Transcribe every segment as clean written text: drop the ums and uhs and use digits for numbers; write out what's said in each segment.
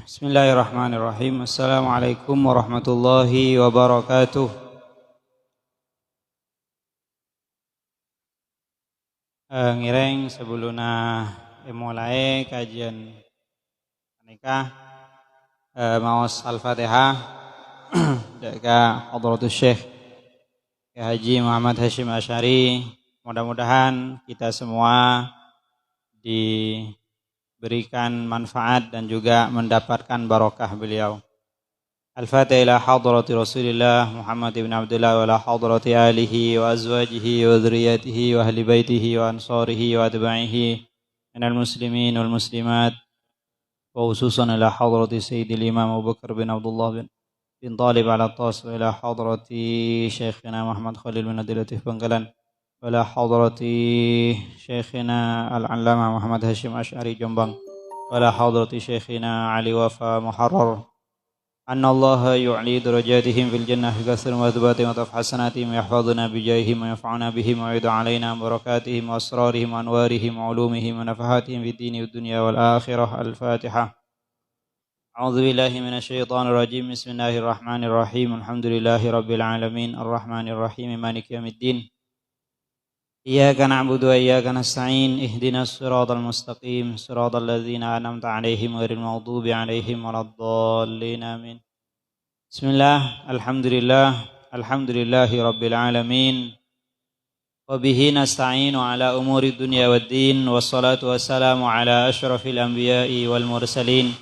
Bismillahirrahmanirrahim. Assalamualaikum warahmatullahi wabarakatuh. Ngireng sebelumna mulai kajian menikah maos Al-Fatihah ka Hadratus Syekh Haji Muhammad Hashim Asy'ari. Mudah-mudahan kita semua diberikan manfaat dan juga mendapatkan barokah beliau. Al-Fatihah ila hadrati Rasulillah Muhammad ibn Abdullah wa ila hadrati alihi wa azwajihi wa dzurriyyatihi wa ahli baitihi wa ansarihi wa atba'ihi minal muslimin wal muslimat wa khususan ila hadrati Sayyidil Imam Abu Bakar bin Abdullah bin Talib ala Tas wa ila hadrati Syekhina Muhammad Khalil bin Adilatif Bangkalan wa ila hadrati Syekhina Al-Allamah Muhammad Hashim Asy'ari Jombang wa ila hadrati Syekhina Ali Wafa Muharrar anna Allah yu'li darajatihim fil jannah bi katsir madhbatihim wa tafhasanatihim yahfazuna bi jahihim wa yaf'una bihim wa yud'a alaina barakatihim wa asrarihim wa anwarihim wa ulumihim wa nafahatihim fid dini wad dunya wal akhirah. Al-Fatihah. A'udzu billahi minasy syaithanir rajim. Bismillahirrahmanirrahim. Alhamdulillahi rabbil alamin arrahmanir rahim maliki yaumiddin. Iyyaka na'budu wa iyyaka nasta'in ihdinas siratal mustaqim siratal ladzina an'amta 'alaihim ghairil maghdubi 'alaihim waladdallin amin. Bismillah, alhamdulillahi rabbil alamin wa bihi nasta'inu ala umuri dunya waddin wassalatu wassalamu ala asyrafil anbiya'i wal mursalin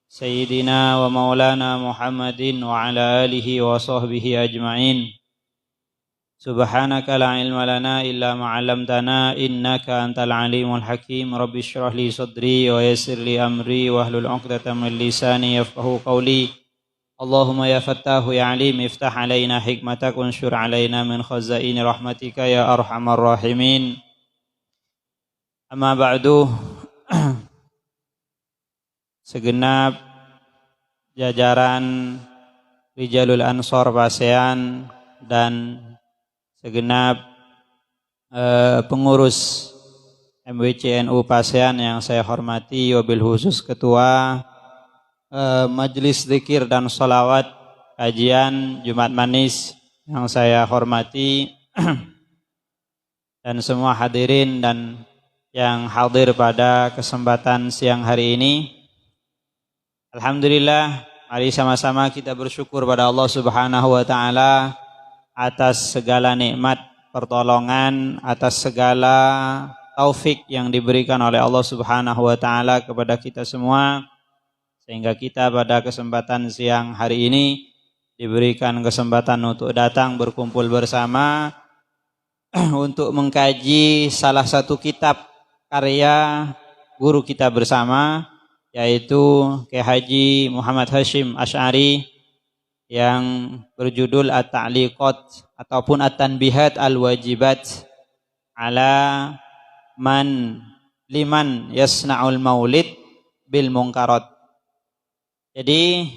sayyidina wa maulana Muhammadin wa ala alihi wa sahbihi ajma'in. Subhanaka la ilma lana illa ma 'allamtana innaka antal alimul hakim. Rabbi shrah li sadri wa yassir li amri wa hlul 'uqdatam min lisani yafqahu qawli. Allahumma ya fattahu ya alim iftah alaina hikmatak wanshur alaina min khazaini rahmatika ya arhamar rahimin. Amma ba'du. Segenap jajaran Rijalul Ansor Pasean dan segenap pengurus MWCNU Pasean yang saya hormati, wabil khusus Ketua Majelis Zikir dan Sholawat Kajian Jumat Manis yang saya hormati dan semua hadirin dan yang hadir pada kesempatan siang hari ini. Alhamdulillah, mari sama-sama kita bersyukur pada Allah Subhanahu wa taala atas segala nikmat pertolongan, atas segala taufik yang diberikan oleh Allah Subhanahu wa taala kepada kita semua, sehingga kita pada kesempatan siang hari ini diberikan kesempatan untuk datang berkumpul bersama untuk mengkaji salah satu kitab karya guru kita bersama, yaitu Kyai Haji Muhammad Hashim Asy'ari yang berjudul At-Ta'liqat ataupun At-Tanbihat Al-Wajibat ala liman yasna'ul maulid bil munkarat. Jadi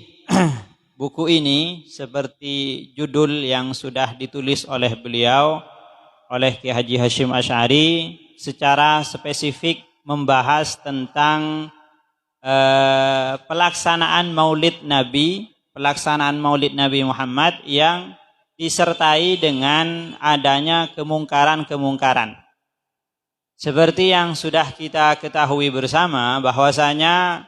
buku ini seperti judul yang sudah ditulis oleh beliau, oleh Kyai Haji Hashim Asy'ari, secara spesifik membahas tentang pelaksanaan Maulid Nabi Muhammad yang disertai dengan adanya kemungkaran-kemungkaran. Seperti yang sudah kita ketahui bersama bahwasanya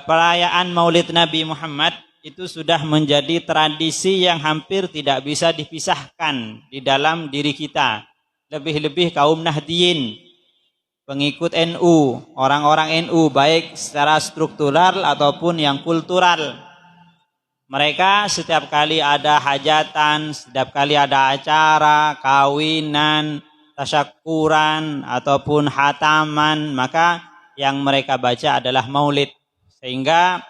perayaan Maulid Nabi Muhammad itu sudah menjadi tradisi yang hampir tidak bisa dipisahkan di dalam diri kita. Lebih-lebih kaum Nahdiyin, pengikut NU, orang-orang NU baik secara struktural ataupun yang kultural. Mereka setiap kali ada hajatan, setiap kali ada acara, kawinan, tasyakuran ataupun hataman, maka yang mereka baca adalah maulid. Sehingga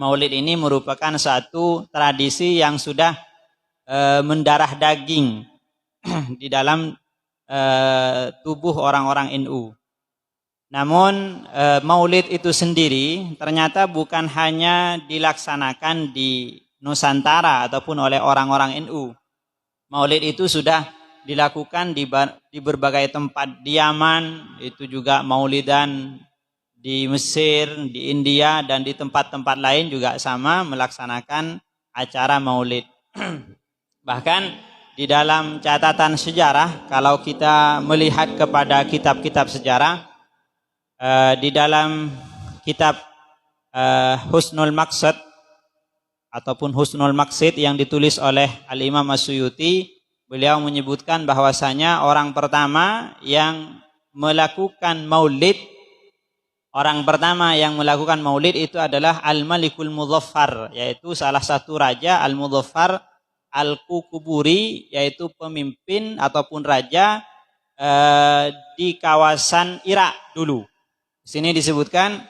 maulid ini merupakan satu tradisi yang sudah mendarah daging di dalam tubuh orang-orang NU. Namun maulid itu sendiri ternyata bukan hanya dilaksanakan di Nusantara ataupun oleh orang-orang NU. Maulid itu sudah dilakukan di berbagai tempat di Yaman, itu juga maulidan di Mesir, di India, dan di tempat-tempat lain juga sama melaksanakan acara maulid. Bahkan di dalam catatan sejarah, kalau kita melihat kepada kitab-kitab sejarah, di dalam kitab Husnul Maqsad ataupun Husnul Maqsid yang ditulis oleh Al-Imam As-Suyuti, beliau menyebutkan bahwasanya orang pertama yang melakukan maulid, itu adalah Al-Malikul Muzaffar, yaitu salah satu raja Al-Muzaffar Al-Kukuburi, yaitu pemimpin ataupun raja di kawasan Irak dulu. Di sini disebutkan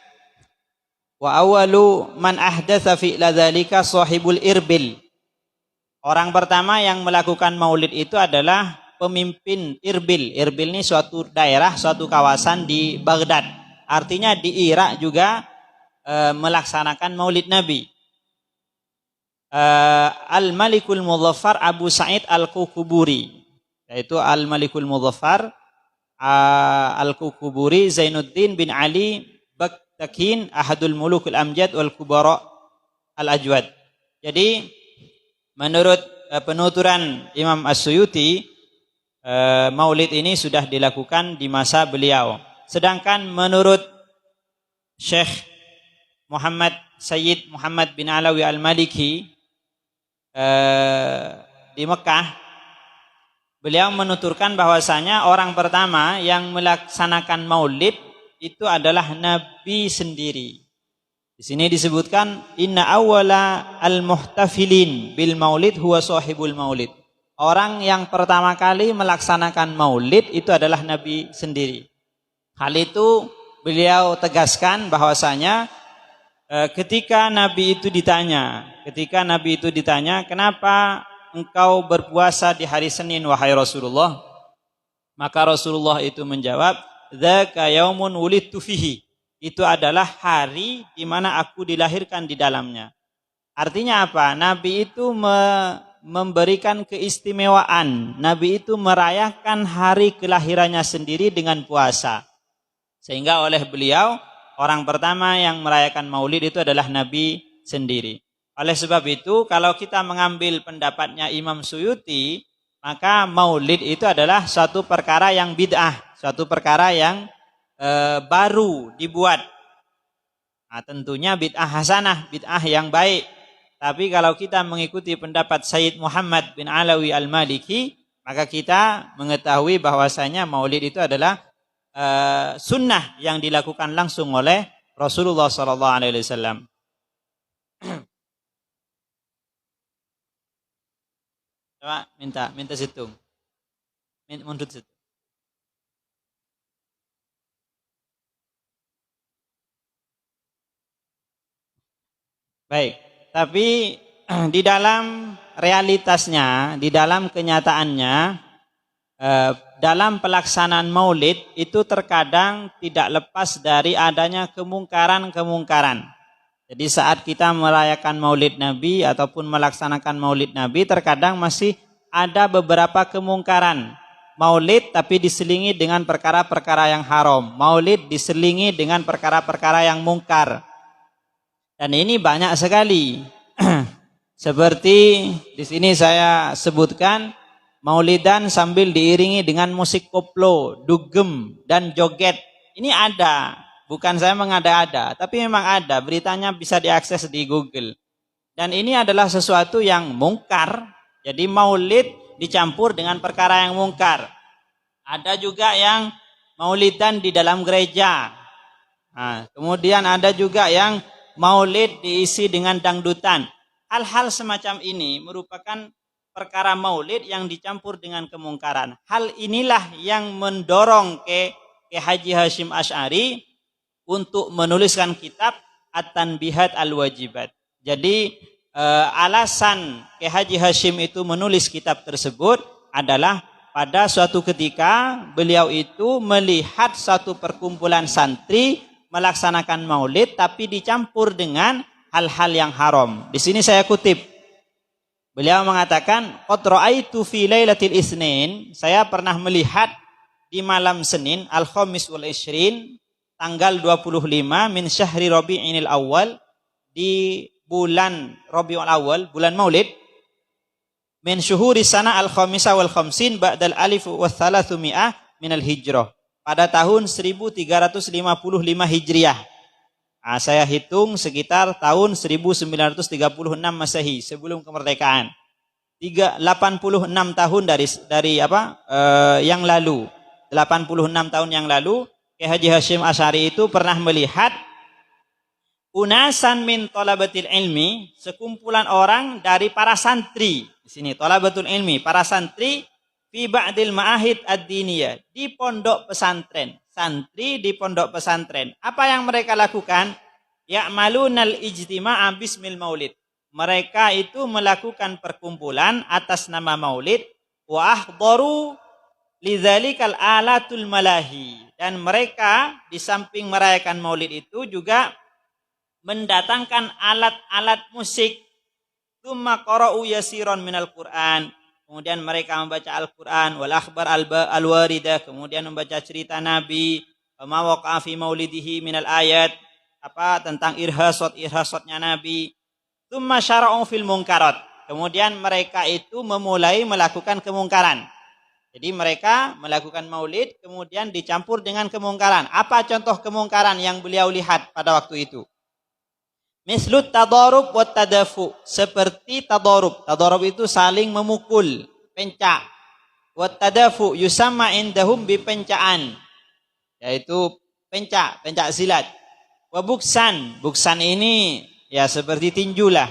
wa awalu man ahdatsa fi ladzalika sahibul irbil. Orang pertama yang melakukan maulid itu adalah pemimpin Irbil. Irbil ini suatu daerah, suatu kawasan di Baghdad. Artinya di Irak juga melaksanakan maulid Nabi. Al-Malikul Muzaffar Abu Sa'id Al-Kukuburi, yaitu Al-Malikul Muzaffar Al-Kukuburi Zainuddin bin Ali Baktakin Ahadul Mulukul Amjad wal Kubara Al-Ajwad. Jadi menurut penuturan Imam As-Suyuti, maulid ini sudah dilakukan di masa beliau. Sedangkan menurut Syekh Sayyid Muhammad bin Alawi Al-Maliki di Mekah, beliau menuturkan bahwasanya orang pertama yang melaksanakan maulid itu adalah Nabi sendiri. Di sini disebutkan inna awwala al-muhtafilin bil maulid huwa sahibul maulid. Orang yang pertama kali melaksanakan maulid itu adalah Nabi sendiri. Hal itu beliau tegaskan bahwasanya ketika Nabi itu ditanya, kenapa engkau berpuasa di hari Senin wahai Rasulullah? Maka Rasulullah itu menjawab, dzaka yaumun wulidtu fihi. Itu adalah hari di mana aku dilahirkan di dalamnya. Artinya apa? Nabi itu memberikan keistimewaan. Nabi itu merayakan hari kelahirannya sendiri dengan puasa. Sehingga oleh beliau, orang pertama yang merayakan maulid itu adalah Nabi sendiri. Oleh sebab itu, kalau kita mengambil pendapatnya Imam Suyuti, maka maulid itu adalah suatu perkara yang bid'ah, suatu perkara yang baru dibuat. Nah, tentunya bid'ah hasanah, bid'ah yang baik. Tapi kalau kita mengikuti pendapat Sayyid Muhammad bin Alawi Al-Maliki, maka kita mengetahui bahwasanya maulid itu adalah sunnah yang dilakukan langsung oleh Rasulullah SAW. Coba minta situng, mundur situng. Baik, tapi di dalam realitasnya, di dalam kenyataannya, dalam pelaksanaan maulid itu terkadang tidak lepas dari adanya kemungkaran-kemungkaran. Jadi saat kita merayakan maulid Nabi ataupun melaksanakan maulid Nabi, terkadang masih ada beberapa kemungkaran. Maulid tapi diselingi dengan perkara-perkara yang haram. Maulid diselingi dengan perkara-perkara yang mungkar. Dan ini banyak sekali. Seperti di sini saya sebutkan, maulidan sambil diiringi dengan musik koplo, dugem, dan joget. Ini ada, bukan saya mengada-ada, tapi memang ada. Beritanya bisa diakses di Google. Dan ini adalah sesuatu yang mungkar. Jadi maulid dicampur dengan perkara yang mungkar. Ada juga yang maulidan di dalam gereja. Nah, kemudian ada juga yang maulid diisi dengan dangdutan. Hal-hal semacam ini merupakan perkara maulid yang dicampur dengan kemungkaran. Hal inilah yang mendorong ke Haji Hashim Asy'ari untuk menuliskan kitab At-Tanbihat Al-Wajibat. Jadi alasan ke Haji Hashim itu menulis kitab tersebut adalah pada suatu ketika beliau itu melihat satu perkumpulan santri melaksanakan maulid tapi dicampur dengan hal-hal yang haram. Di sini saya kutip. Beliau mengatakan, "Qad ra'aitu fi lailatil Itsnin", saya pernah melihat di malam Senin, al-Khamis wal Ishrin, tanggal 25 min syahri Rabi'inil Awal, di bulan Rabiul Awal, bulan Maulid, min syuhuri sana al-khamisah wal khamsin ba'dal alif wa thalathumiyah minal hijrah, pada tahun 1355 Hijriah. Nah, saya hitung sekitar tahun 1936 Masehi, sebelum kemerdekaan. 86 tahun dari yang lalu. 86 tahun yang lalu, Kiai Haji Hasyim Asy'ari itu pernah melihat unasan min thalabatil ilmi, sekumpulan orang dari para santri. Di sini thalabatul ilmi, para santri fi ba'dil ma'ahid ad-diniyah, di pondok pesantren. Santri di pondok pesantren. Apa yang mereka lakukan? Ya'malunal ijtima'a bismil maulid. Mereka itu melakukan perkumpulan atas nama maulid, wa ahdaru lidzalikal alatul malahi, dan mereka di samping merayakan maulid itu juga mendatangkan alat-alat musik. Tsumma qara'u yasiran minal Qur'an, kemudian mereka membaca Al-Qur'an, wal akhbar al-waridah, kemudian membaca cerita Nabi, ma waqa'a fi maulidihi minal ayat, tentang irhasatnya Nabi. Tsumma syara'u fil munkarat, kemudian mereka itu memulai melakukan kemungkaran. Jadi mereka melakukan maulid kemudian dicampur dengan kemungkaran. Apa contoh kemungkaran yang beliau lihat pada waktu itu? Mislut tadarub wa tadafu, seperti tadarub. Tadarub itu saling memukul, pencak. Wa tadafu yusamma indahum bi pencaan, yaitu pencak silat. Wa buksan, buksan ini ya seperti tinjulah.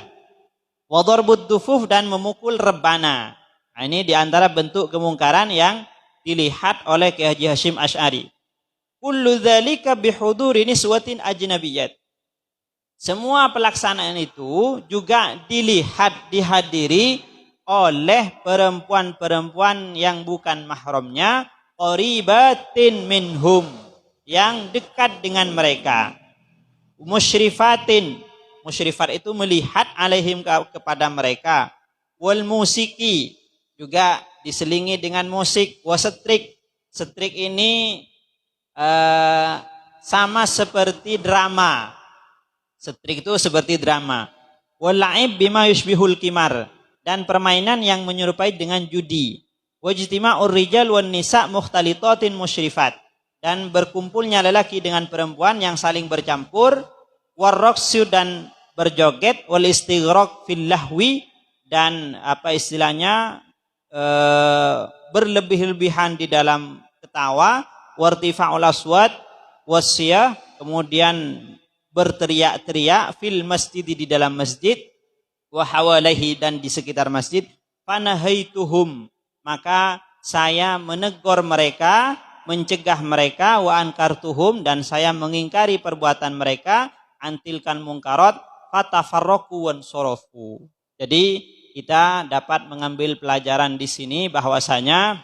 Wa darbud dufuf, dan memukul rebana. Nah, ini diantara bentuk kemungkaran yang dilihat oleh Kiai Haji Hasyim Asy'ari. Kullu dzalika bihuduri niswatin ajnabiyyat. Semua pelaksanaan itu juga dihadiri oleh perempuan-perempuan yang bukan mahramnya, qaribatin minhum, yang dekat dengan mereka. Musyrifatin, musyrifat itu melihat alaihim, kepada mereka. Wal musiki, juga diselingi dengan musik. Wasetrik, setrik ini sama seperti drama. Setrik itu seperti drama. Wal la'ib bima yushbihul kimar, dan permainan yang menyerupai dengan judi. Wajtima'ur rijal wan nisa' mukhtalitatin musyrifat, dan berkumpulnya lelaki dengan perempuan yang saling bercampur. Warraqsu, dan berjoget. Wal istighraq fil lahwi, dan berlebih-lebihan di dalam ketawa. Wartifa'ul aswat wasyah, kemudian berteriak-teriak fil masjid, di dalam masjid. Wa hawalaihi, dan di sekitar masjid. Fanahaituhum, maka saya menegur mereka, mencegah mereka. Wa ankartuhum, dan saya mengingkari perbuatan mereka. Antilkan mungkarat fatafarraqu wansarafu. Jadi kita dapat mengambil pelajaran di sini bahwasanya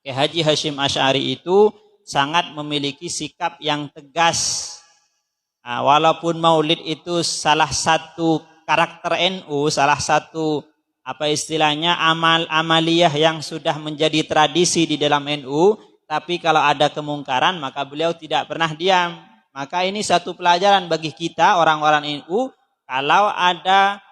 Kiai Haji Hasyim Asy'ari itu sangat memiliki sikap yang tegas. Nah, walaupun maulid itu salah satu karakter NU, salah satu amaliyah yang sudah menjadi tradisi di dalam NU, tapi kalau ada kemungkaran maka beliau tidak pernah diam. Maka ini satu pelajaran bagi kita orang-orang NU, kalau ada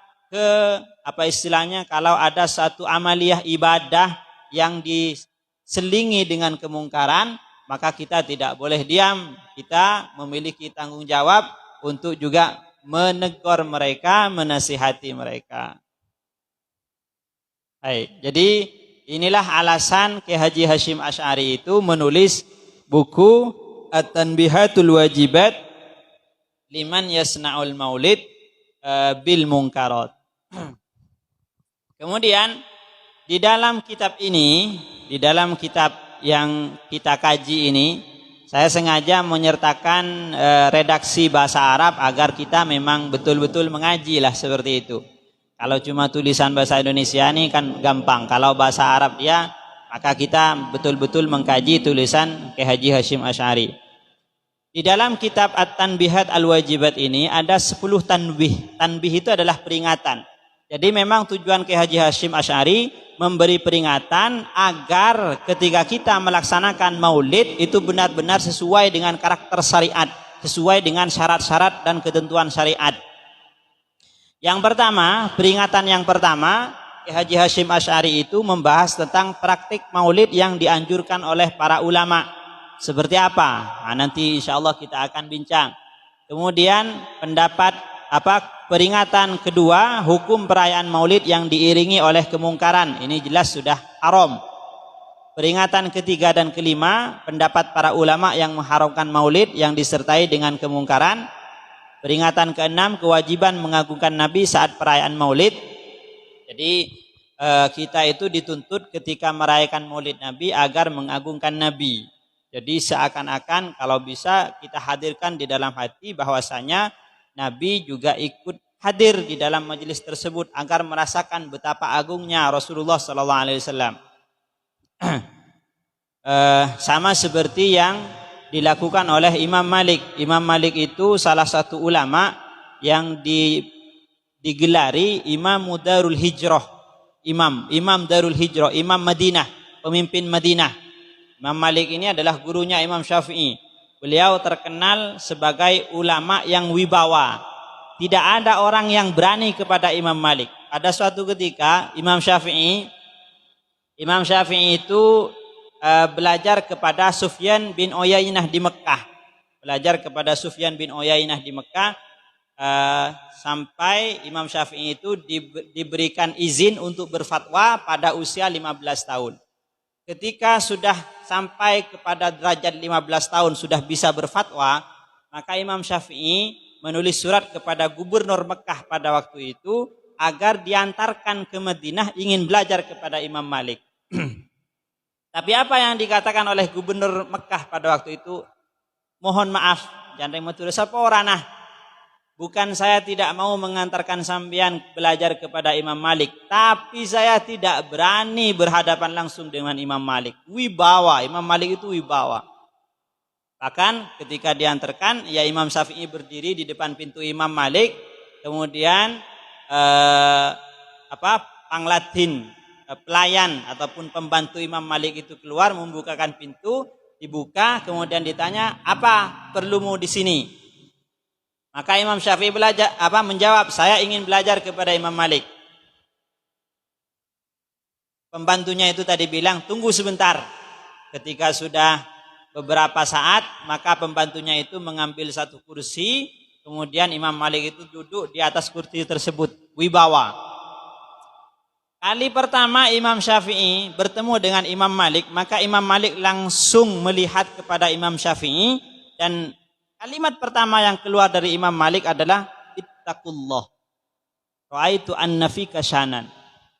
kalau ada satu amaliyah ibadah yang diselingi dengan kemungkaran, maka kita tidak boleh diam. Kita memiliki tanggung jawab untuk juga menegur mereka, menasihati mereka. Baik, jadi inilah alasan Kiai Haji Hasyim Asy'ari itu menulis buku At-Tanbihatul Wajibat liman yasna'ul maulid bil munkarat. Kemudian di dalam kitab ini, di dalam kitab yang kita kaji ini, saya sengaja menyertakan redaksi bahasa Arab agar kita memang betul-betul mengaji lah seperti itu. Kalau cuma tulisan bahasa Indonesia ini kan gampang. Kalau bahasa Arab ya, maka kita betul-betul mengkaji tulisan Kiai Haji Hasyim Asy'ari. Di dalam kitab At-Tanbihat Al-Wajibat ini ada 10 tanbih. Tanbih itu adalah peringatan. Jadi memang tujuan Kiai Haji Hashim Asy'ari memberi peringatan agar ketika kita melaksanakan maulid itu benar-benar sesuai dengan karakter syariat, sesuai dengan syarat-syarat dan ketentuan syariat. Yang pertama, peringatan yang pertama, Kiai Haji Hashim Asy'ari itu membahas tentang praktik maulid yang dianjurkan oleh para ulama. Seperti apa? Nah, nanti insya Allah kita akan bincang. Kemudian peringatan kedua, hukum perayaan maulid yang diiringi oleh kemungkaran. Ini jelas sudah haram. Peringatan ketiga dan kelima, pendapat para ulama yang mengharamkan maulid yang disertai dengan kemungkaran. Peringatan keenam, kewajiban mengagungkan Nabi saat perayaan maulid. Jadi kita itu dituntut ketika merayakan maulid Nabi agar mengagungkan Nabi. Jadi seakan-akan kalau bisa kita hadirkan di dalam hati bahwasanya Nabi juga ikut hadir di dalam majelis tersebut agar merasakan betapa agungnya Rasulullah SAW. Sama seperti yang dilakukan oleh Imam Malik. Imam Malik itu salah satu ulama yang digelari Imam Darul Hijrah, Imam Darul Hijrah, Imam Madinah, pemimpin Madinah. Imam Malik ini adalah gurunya Imam Syafi'i. Beliau terkenal sebagai ulama yang wibawa. Tidak ada orang yang berani kepada Imam Malik. Ada suatu ketika Imam Syafi'i itu belajar kepada Sufyan bin Uyainah di Mekah. Sampai Imam Syafi'i itu diberikan izin untuk berfatwa pada usia 15 tahun. Ketika sudah sampai kepada derajat 15 tahun sudah bisa berfatwa, maka Imam Syafi'i menulis surat kepada gubernur Mekah pada waktu itu agar diantarkan ke Madinah ingin belajar kepada Imam Malik. Tapi apa yang dikatakan oleh gubernur Mekah pada waktu itu? Mohon maaf, jangan matur sapa orana. Bukan saya tidak mau mengantarkan sampean belajar kepada Imam Malik, tapi saya tidak berani berhadapan langsung dengan Imam Malik. Wibawa, Imam Malik itu wibawa. Bahkan ketika diantarkan, ya Imam Syafi'i berdiri di depan pintu Imam Malik, kemudian pangladin, pelayan ataupun pembantu Imam Malik itu keluar membukakan pintu, dibuka, kemudian ditanya, apa perlumu di sini? Maka Imam Syafi'i menjawab, saya ingin belajar kepada Imam Malik. Pembantunya itu tadi bilang, tunggu sebentar. Ketika sudah beberapa saat, maka pembantunya itu mengambil satu kursi, kemudian Imam Malik itu duduk di atas kursi tersebut, wibawa. Kali pertama Imam Syafi'i bertemu dengan Imam Malik, maka Imam Malik langsung melihat kepada Imam Syafi'i dan kalimat pertama yang keluar dari Imam Malik adalah ittaqullah. Ra'aitu anna fika syanan.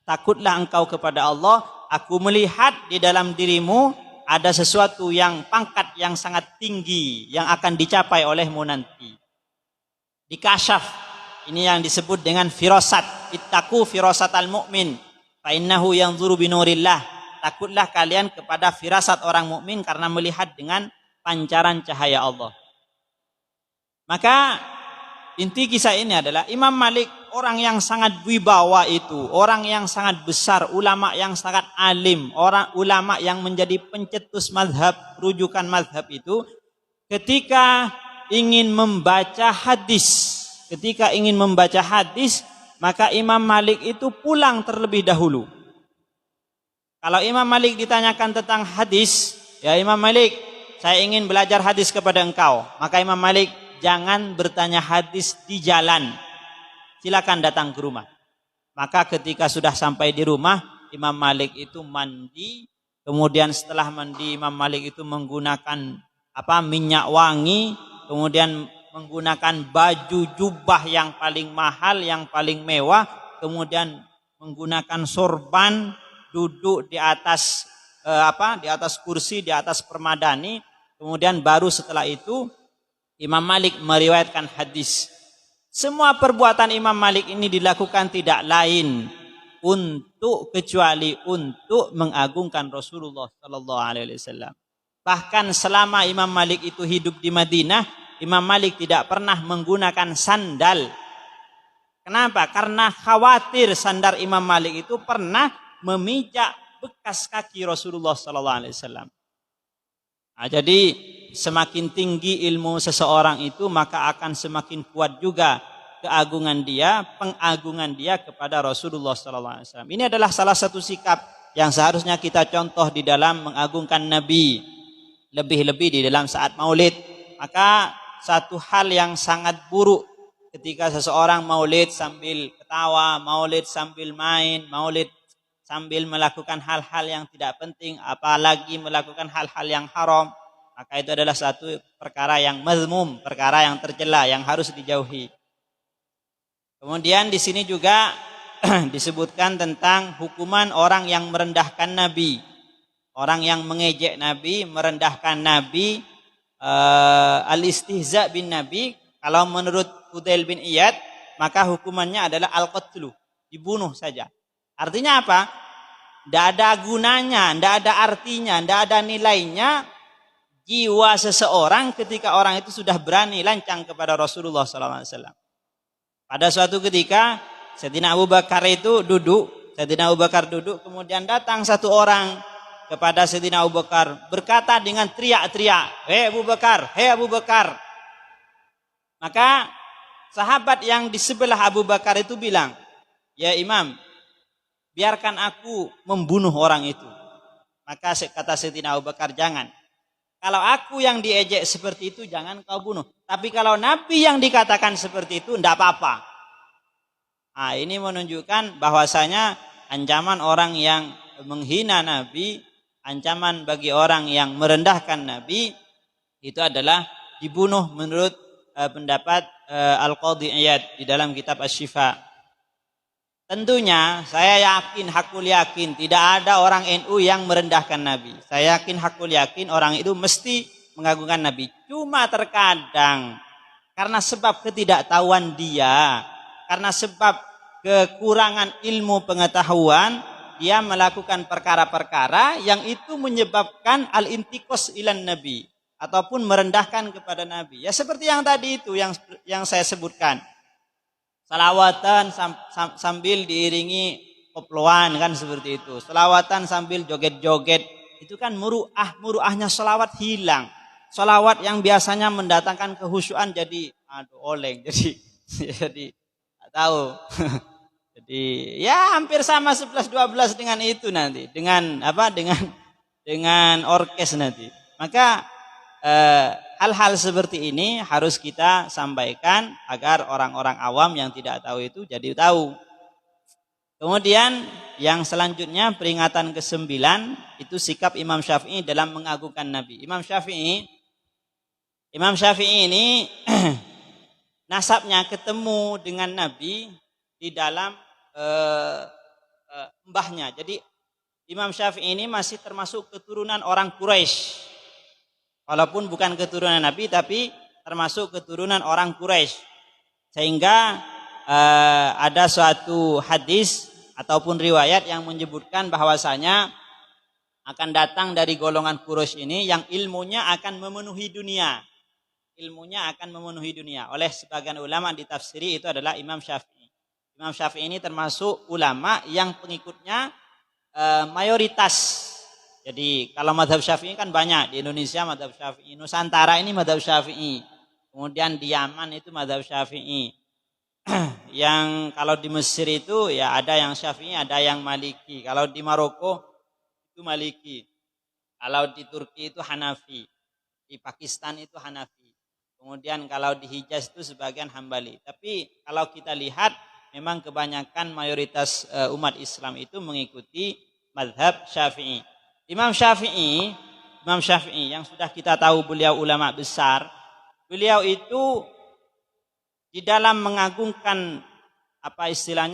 Takutlah engkau kepada Allah, aku melihat di dalam dirimu ada sesuatu yang pangkat yang sangat tinggi yang akan dicapai olehmu nanti. Dikasyaf. Ini yang disebut dengan firasat. Ittaqu firasatal mu'min fa innahu yanzuru binurillah. Takutlah kalian kepada firasat orang mukmin karena melihat dengan pancaran cahaya Allah. Maka inti kisah ini adalah Imam Malik orang yang sangat wibawa itu, orang yang sangat besar, ulama yang sangat alim, ulama yang menjadi pencetus mazhab, rujukan mazhab itu ketika ingin membaca hadis, maka Imam Malik itu pulang terlebih dahulu. Kalau Imam Malik ditanyakan tentang hadis, ya Imam Malik, saya ingin belajar hadis kepada engkau. Maka Imam Malik, jangan bertanya hadis di jalan. Silakan datang ke rumah. Maka ketika sudah sampai di rumah, Imam Malik itu mandi. Kemudian setelah mandi, Imam Malik itu menggunakan minyak wangi. Kemudian menggunakan baju jubah yang paling mahal, yang paling mewah. Kemudian menggunakan sorban, duduk di atas di atas kursi, di atas permadani. Kemudian baru setelah itu Imam Malik meriwayatkan hadis. Semua perbuatan Imam Malik ini dilakukan tidak lain kecuali untuk mengagungkan Rasulullah sallallahu alaihi wasallam. Bahkan selama Imam Malik itu hidup di Madinah, Imam Malik tidak pernah menggunakan sandal. Kenapa? Karena khawatir sandar Imam Malik itu pernah memijak bekas kaki Rasulullah sallallahu alaihi wasallam. Nah, jadi semakin tinggi ilmu seseorang itu maka akan semakin kuat juga keagungan dia, pengagungan dia kepada Rasulullah sallallahu alaihi wasallam. Ini adalah salah satu sikap yang seharusnya kita contoh di dalam mengagungkan Nabi, lebih-lebih di dalam saat Maulid. Maka satu hal yang sangat buruk ketika seseorang maulid sambil ketawa, maulid sambil main, maulid sambil melakukan hal-hal yang tidak penting, apalagi melakukan hal-hal yang haram, maka itu adalah satu perkara yang mazmum, perkara yang tercela, yang harus dijauhi. Kemudian di sini juga disebutkan tentang hukuman orang yang merendahkan Nabi, orang yang mengejek Nabi, merendahkan Nabi, al-istihza bin Nabi. Kalau menurut Fudail bin Iyad, maka hukumannya adalah al-qatlu, dibunuh saja. Artinya apa? Tidak ada gunanya, tidak ada artinya, tidak ada nilainya jiwa seseorang ketika orang itu sudah berani lancang kepada Rasulullah SAW. Pada suatu ketika, Sayyidina Abu Bakar itu duduk, kemudian datang satu orang kepada Sayyidina Abu Bakar, berkata dengan teriak-teriak, "Hei Abu Bakar, hei Abu Bakar." Maka sahabat yang di sebelah Abu Bakar itu bilang, "Ya Imam, biarkan aku membunuh orang itu." Maka kata Sayyidina Abu Bakar, "Jangan. Kalau aku yang diejek seperti itu, jangan kau bunuh. Tapi kalau Nabi yang dikatakan seperti itu, tidak apa-apa." Nah, ini menunjukkan bahwasanya ancaman orang yang menghina Nabi, ancaman bagi orang yang merendahkan Nabi, itu adalah dibunuh menurut pendapat Al-Qadhi Iyad di dalam kitab Asy-Syifa. Tentunya saya yakin, hakul yakin, tidak ada orang NU yang merendahkan Nabi. Saya yakin, hakul yakin orang itu mesti mengagungkan Nabi. Cuma terkadang karena sebab ketidaktahuan dia, karena sebab kekurangan ilmu pengetahuan, dia melakukan perkara-perkara yang itu menyebabkan al-intiqas ilan Nabi, ataupun merendahkan kepada Nabi. Ya seperti yang tadi itu yang saya sebutkan. Salawatan sambil diiringi koploan, kan seperti itu. Salawatan sambil joget-joget, itu kan muruahnya salawat hilang. Salawat yang biasanya mendatangkan kehusyuan jadi oleng, jadi tak tahu. Jadi ya hampir sama 11-12 dengan itu nanti, dengan orkes nanti. Maka hal-hal seperti ini harus kita sampaikan agar orang-orang awam yang tidak tahu itu jadi tahu. Kemudian yang selanjutnya, peringatan ke-9 itu sikap Imam Syafi'i dalam mengagungkan Nabi. Imam Syafi'i ini nasabnya ketemu dengan Nabi di dalam mbahnya. Jadi Imam Syafi'i ini masih termasuk keturunan orang Quraisy. Walaupun bukan keturunan Nabi, tapi termasuk keturunan orang Quraisy. Sehingga ada suatu hadis ataupun riwayat yang menyebutkan bahwasanya akan datang dari golongan Quraisy ini yang ilmunya akan memenuhi dunia. Ilmunya akan memenuhi dunia. Oleh sebagian ulama ditafsiri itu adalah Imam Syafi'i. Imam Syafi'i ini termasuk ulama yang pengikutnya mayoritas. Jadi kalau mazhab Syafi'i kan banyak, di Indonesia mazhab Syafi'i, Nusantara ini mazhab Syafi'i, kemudian di Yaman itu mazhab Syafi'i. Yang kalau di Mesir itu ya ada yang Syafi'i, ada yang Maliki. Kalau di Maroko itu Maliki. Kalau di Turki itu Hanafi. Di Pakistan itu Hanafi. Kemudian kalau di Hijaz itu sebagian Hambali. Tapi kalau kita lihat memang kebanyakan mayoritas umat Islam itu mengikuti mazhab Syafi'i. Imam Syafi'i yang sudah kita tahu beliau ulama besar, beliau itu di dalam mengagungkan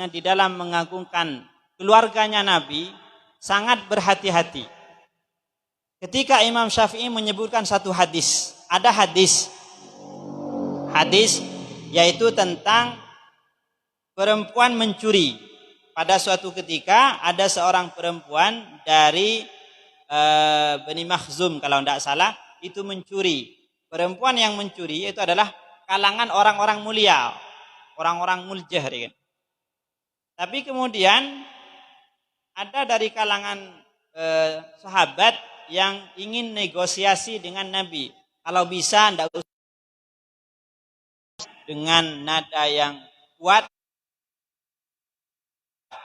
di dalam mengagungkan keluarganya Nabi sangat berhati-hati. Ketika Imam Syafi'i menyebutkan satu hadis, ada hadis yaitu tentang perempuan mencuri. Pada suatu ketika ada seorang perempuan dari Bani Makhzum kalau tidak salah itu mencuri. Perempuan yang mencuri itu adalah kalangan orang-orang mulia, orang-orang muljah. Tapi kemudian ada dari kalangan sahabat yang ingin negosiasi dengan Nabi. Kalau bisa ndak usah dengan nada yang kuat,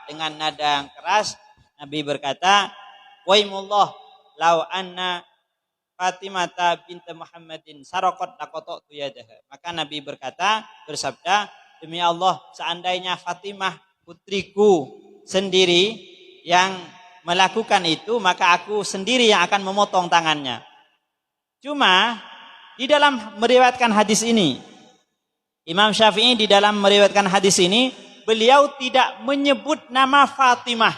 dengan nada yang keras. Nabi berkata, "Waimullah lau anna Fatimata binti Muhammadin saraqat laqata'tu yadaha." Maka Nabi bersabda, demi Allah, seandainya Fatimah putriku sendiri yang melakukan itu, maka aku sendiri yang akan memotong tangannya. Cuma di dalam meriwayatkan hadis ini, Imam Syafi'i di dalam meriwayatkan hadis ini, beliau tidak menyebut nama Fatimah.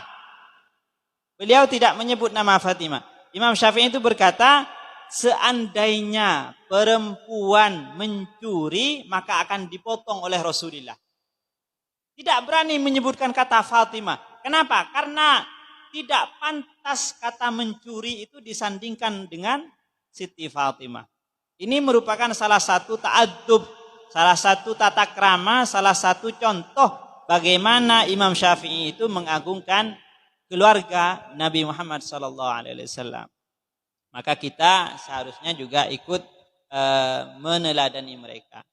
Beliau tidak menyebut nama Fatimah. Imam Syafi'i itu berkata, seandainya perempuan mencuri, maka akan dipotong oleh Rasulullah. Tidak berani menyebutkan kata Fatimah. Kenapa? Karena tidak pantas kata mencuri itu disandingkan dengan Siti Fatimah. Ini merupakan salah satu ta'addub, salah satu tata krama, salah satu contoh bagaimana Imam Syafi'i itu mengagungkan keluarga Nabi Muhammad SAW. Maka kita seharusnya juga ikut meneladani mereka.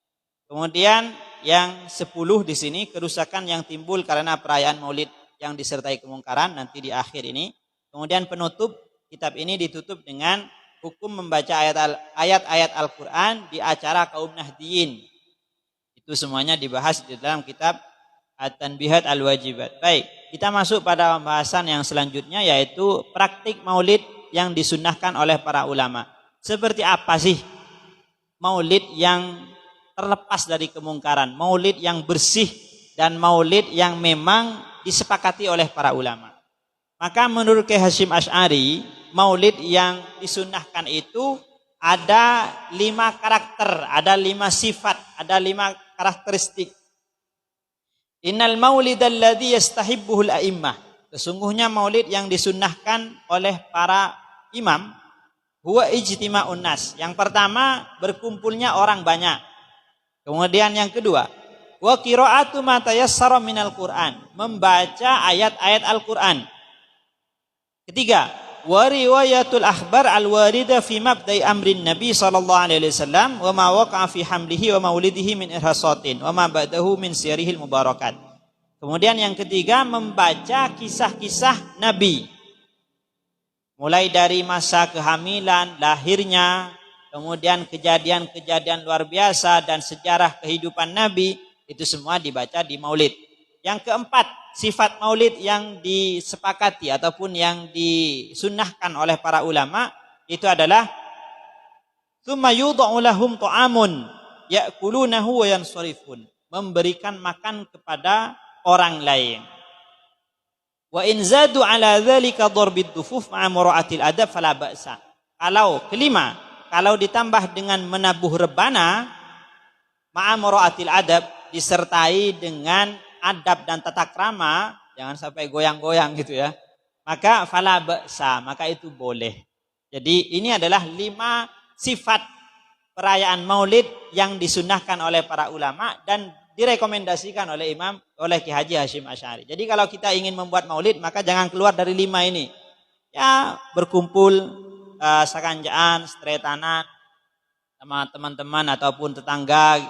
Kemudian yang 10 di sini, kerusakan yang timbul karena perayaan Maulid yang disertai kemungkaran, nanti di akhir ini. Kemudian penutup kitab ini ditutup dengan hukum membaca ayat-ayat Al-Quran di acara kaum Nahdiyin. Itu semuanya dibahas di dalam kitab At-Tanbihat Al-Wajibat. Baik, kita masuk pada pembahasan yang selanjutnya, yaitu praktik Maulid yang disunnahkan oleh para ulama. Seperti apa sih Maulid yang terlepas dari kemungkaran, Maulid yang bersih, dan Maulid yang memang disepakati oleh para ulama? Maka menurut Kiai Hasyim Asy'ari, Maulid yang disunnahkan itu ada 5 karakter, ada 5 sifat, ada 5 karakteristik. Innal maulidal ladzi yastahibbuhul a'immah. Sesungguhnya maulid yang disunnahkan oleh para imam, huwa ijtima'un nas. Yang pertama, berkumpulnya orang banyak. Kemudian yang kedua, wa qira'atu ma tayassara minal Qur'an, membaca ayat-ayat Al-Qur'an. Ketiga, wa riwayatul akhbar al-warida fi mabda'i amrin Nabi sallallahu alaihi wasallam wa ma waqa'a fi hamlihi wa maulidihi min irhasatin wa ma ba'dahu min siyarihil mubarakat. Kemudian yang ketiga, membaca kisah-kisah Nabi. Mulai dari masa kehamilan, lahirnya, kemudian kejadian-kejadian luar biasa dan sejarah kehidupan Nabi, itu semua dibaca di Maulid. Yang keempat, sifat Maulid yang disepakati ataupun yang disunnahkan oleh para ulama itu adalah tsumma yudha'u lahum ta'amun ya'kulunahu wa yansharifun, memberikan makan kepada orang lain. Wa in zadu ala dzalika darbid dufuf ma'a mura'atil adab fala ba'sa. Kelima, kalau ditambah dengan menabuh rebana ma'a mura'atil adab, disertai dengan adab dan tata krama, jangan sampai goyang-goyang gitu ya, maka fala ba'sa, maka itu boleh. Jadi ini adalah 5 sifat perayaan Maulid yang disunnahkan oleh para ulama dan direkomendasikan oleh Ki Haji Hasyim Asy'ari. Jadi kalau kita ingin membuat Maulid, maka jangan keluar dari 5 ini. Ya, berkumpul sakanjaan, setretanan sama teman-teman ataupun tetangga,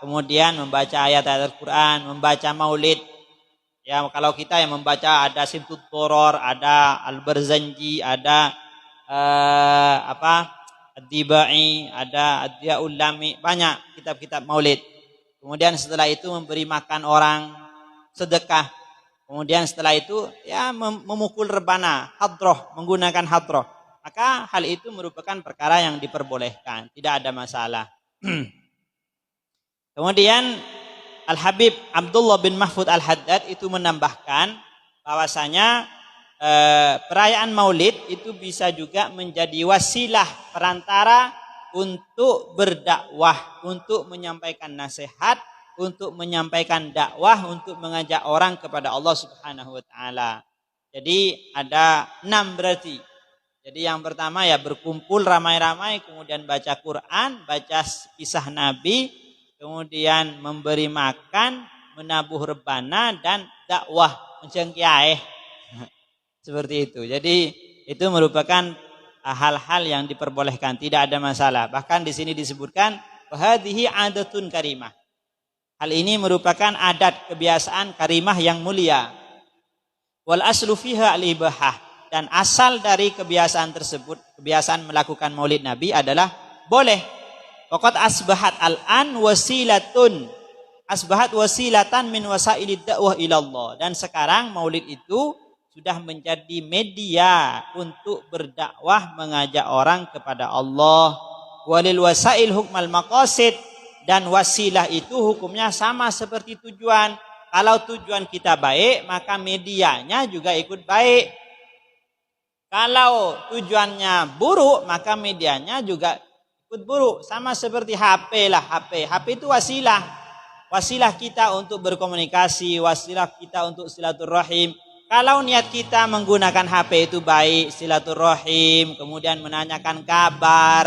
kemudian membaca ayat-ayat Al-Quran, membaca Maulid. Ya, kalau kita yang membaca ada Simtut Doror, ada Al-Barzanji, ada Ad-Dibai, ada Ad-Diyaul Lami, banyak kitab-kitab Maulid. Kemudian setelah itu memberi makan orang, sedekah. Kemudian setelah itu ya memukul rebana, hadroh, menggunakan hadroh. Maka hal itu merupakan perkara yang diperbolehkan, tidak ada masalah. Kemudian Al-Habib Abdullah bin Mahfud Al-Haddad itu menambahkan bahwasanya perayaan Maulid itu bisa juga menjadi wasilah perantara untuk berdakwah, untuk menyampaikan nasihat, untuk menyampaikan dakwah, untuk mengajak orang kepada Allah Subhanahu wa taala. Jadi ada 6 berarti. Jadi yang pertama ya berkumpul ramai-ramai, kemudian baca Quran, baca kisah Nabi, kemudian memberi makan, menabuh rebana, dan dakwah mencengkiai. Seperti itu. Jadi itu merupakan hal-hal yang diperbolehkan, tidak ada masalah. Bahkan di sini disebutkan hadhihi adatun karimah. Hal ini merupakan adat kebiasaan karimah yang mulia. Wal aslu fiha al-ibahah, dan asal dari kebiasaan tersebut, kebiasaan melakukan Maulid Nabi adalah boleh. Waqad asbahat al-an wasilatun, asbahat wasilatan min wasailid dakwah ila Allah. Dan sekarang Maulid itu sudah menjadi media untuk berdakwah, mengajak orang kepada Allah. Walil wasail hukmal maqasid, dan wasilah itu hukumnya sama seperti tujuan. Kalau tujuan kita baik, maka medianya juga ikut baik. Kalau tujuannya buruk, maka medianya juga ikut buruk. Sama seperti HP lah, HP itu wasilah. Wasilah kita untuk berkomunikasi, wasilah kita untuk silaturahim. Kalau niat kita menggunakan HP itu baik, silaturahim, kemudian menanyakan kabar,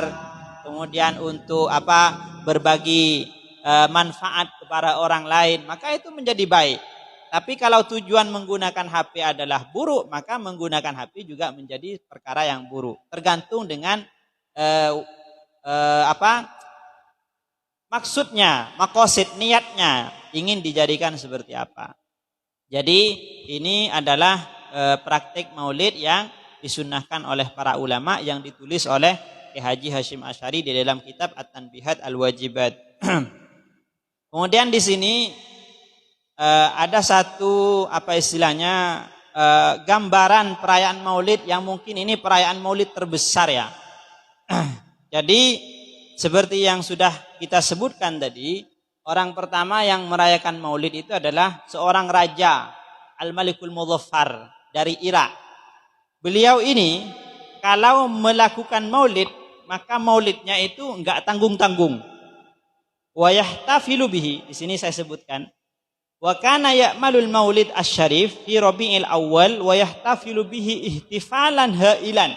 kemudian untuk berbagi manfaat kepada orang lain, maka itu menjadi baik. Tapi kalau tujuan menggunakan HP adalah buruk, maka menggunakan HP juga menjadi perkara yang buruk. Tergantung dengan maksudnya, maqasid, niatnya ingin dijadikan seperti apa. Jadi ini adalah praktik maulid yang disunnahkan oleh para ulama, yang ditulis oleh Ki Haji Hashim Asy'ari di dalam kitab At-Tanbihat Al-Wajibat. Kemudian di sini ada satu gambaran perayaan maulid yang mungkin ini perayaan maulid terbesar ya. Jadi seperti yang sudah kita sebutkan tadi, orang pertama yang merayakan maulid itu adalah seorang raja, Al-Malikul Mudhaffar dari Irak. Beliau ini kalau melakukan maulid, maka maulidnya itu enggak tanggung-tanggung. Wa yahtafilu bihi, di sini saya sebutkan. Wa kana ya'malul maulid asy-syarif fi Rabiul Awwal wa yahtafilu bihi ihtifalan hailan.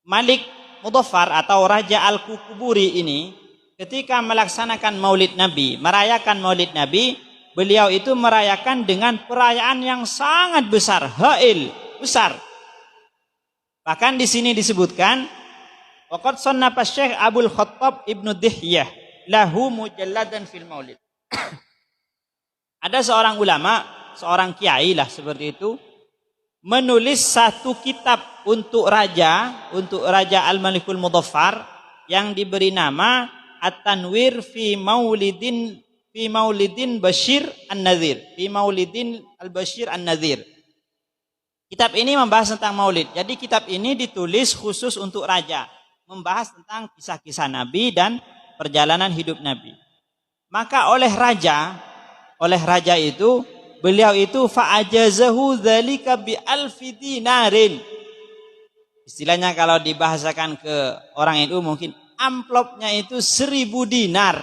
Malik Mudhaffar atau Raja Al-Kukuburi ini ketika melaksanakan maulid Nabi, merayakan maulid Nabi, beliau itu merayakan dengan perayaan yang sangat besar, hail, besar. Bahkan di sini disebutkan, waqad sannafa Syekh Abdul Khattab Ibnu Dihyah lahu mujalladan fil maulid. Ada seorang ulama, seorang kiai lah seperti itu, menulis satu kitab untuk Raja Al-Malikul Mudhaffar yang diberi nama At-Tanwir fi Maulidin Bashir An-Nadhir, fi Maulidin Al-Bashir An-Nadhir. Kitab ini membahas tentang maulid. Jadi kitab ini ditulis khusus untuk raja, membahas tentang kisah-kisah Nabi dan perjalanan hidup Nabi. Maka oleh raja itu, beliau itu fa'ajazahu dzalika bi alfi dinarin. Istilahnya kalau dibahasakan ke orang NU mungkin amplopnya itu 1000 dinar.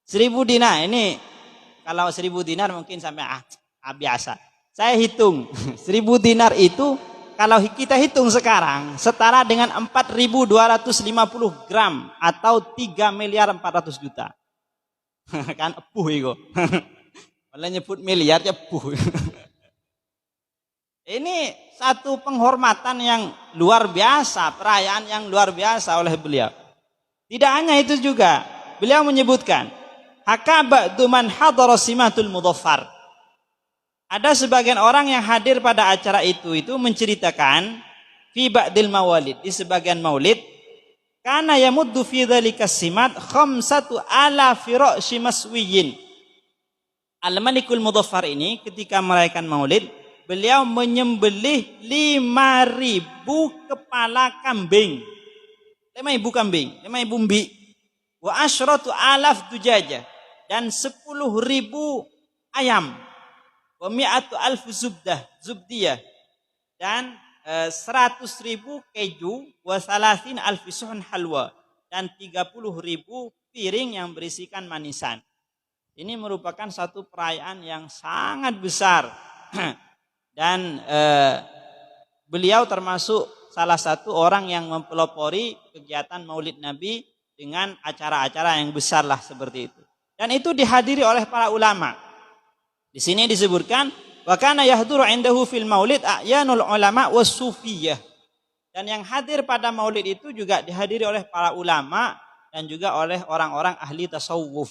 1000 dinar ini kalau 1000 dinar mungkin sampai biasa. Saya hitung 1000 dinar itu kalau kita hitung sekarang setara dengan 4.250 gram atau 3.400.000.000. Kan epuh itu. Malah nyebut miliar epuh. Ini satu penghormatan yang luar biasa, perayaan yang luar biasa oleh beliau. Tidak hanya itu juga, beliau menyebutkan haka ba'du man hadara simatul Mudhaffar. Ada sebagian orang yang hadir pada acara itu menceritakan fi ba'dil mawalid, di sebagian maulid, kana yamuddu fi dzalika simat 5,000 firaqshi maswiyin. Al-Malikul Mudhaffar ini ketika merayakan maulid, beliau menyembelih 5.000 kepala kambing. 5.000 kambing, 5.000 mbi. Wa asyratu alaf dujajah, dan 10.000 ayam. Wa mi'atu alf zubdiyah, dan 100.000 keju. Wa salasin alf suhun halwa, dan 30.000 piring yang berisikan manisan. Ini merupakan satu perayaan yang sangat besar. Dan beliau termasuk salah satu orang yang mempelopori kegiatan Maulid Nabi dengan acara-acara yang besar lah seperti itu. Dan itu dihadiri oleh para ulama. Di sini disebutkan wa kana yahduru indahu fil maulid a'yanul ulama was-sufiyah. Dan yang hadir pada maulid itu juga dihadiri oleh para ulama dan juga oleh orang-orang ahli tasawuf.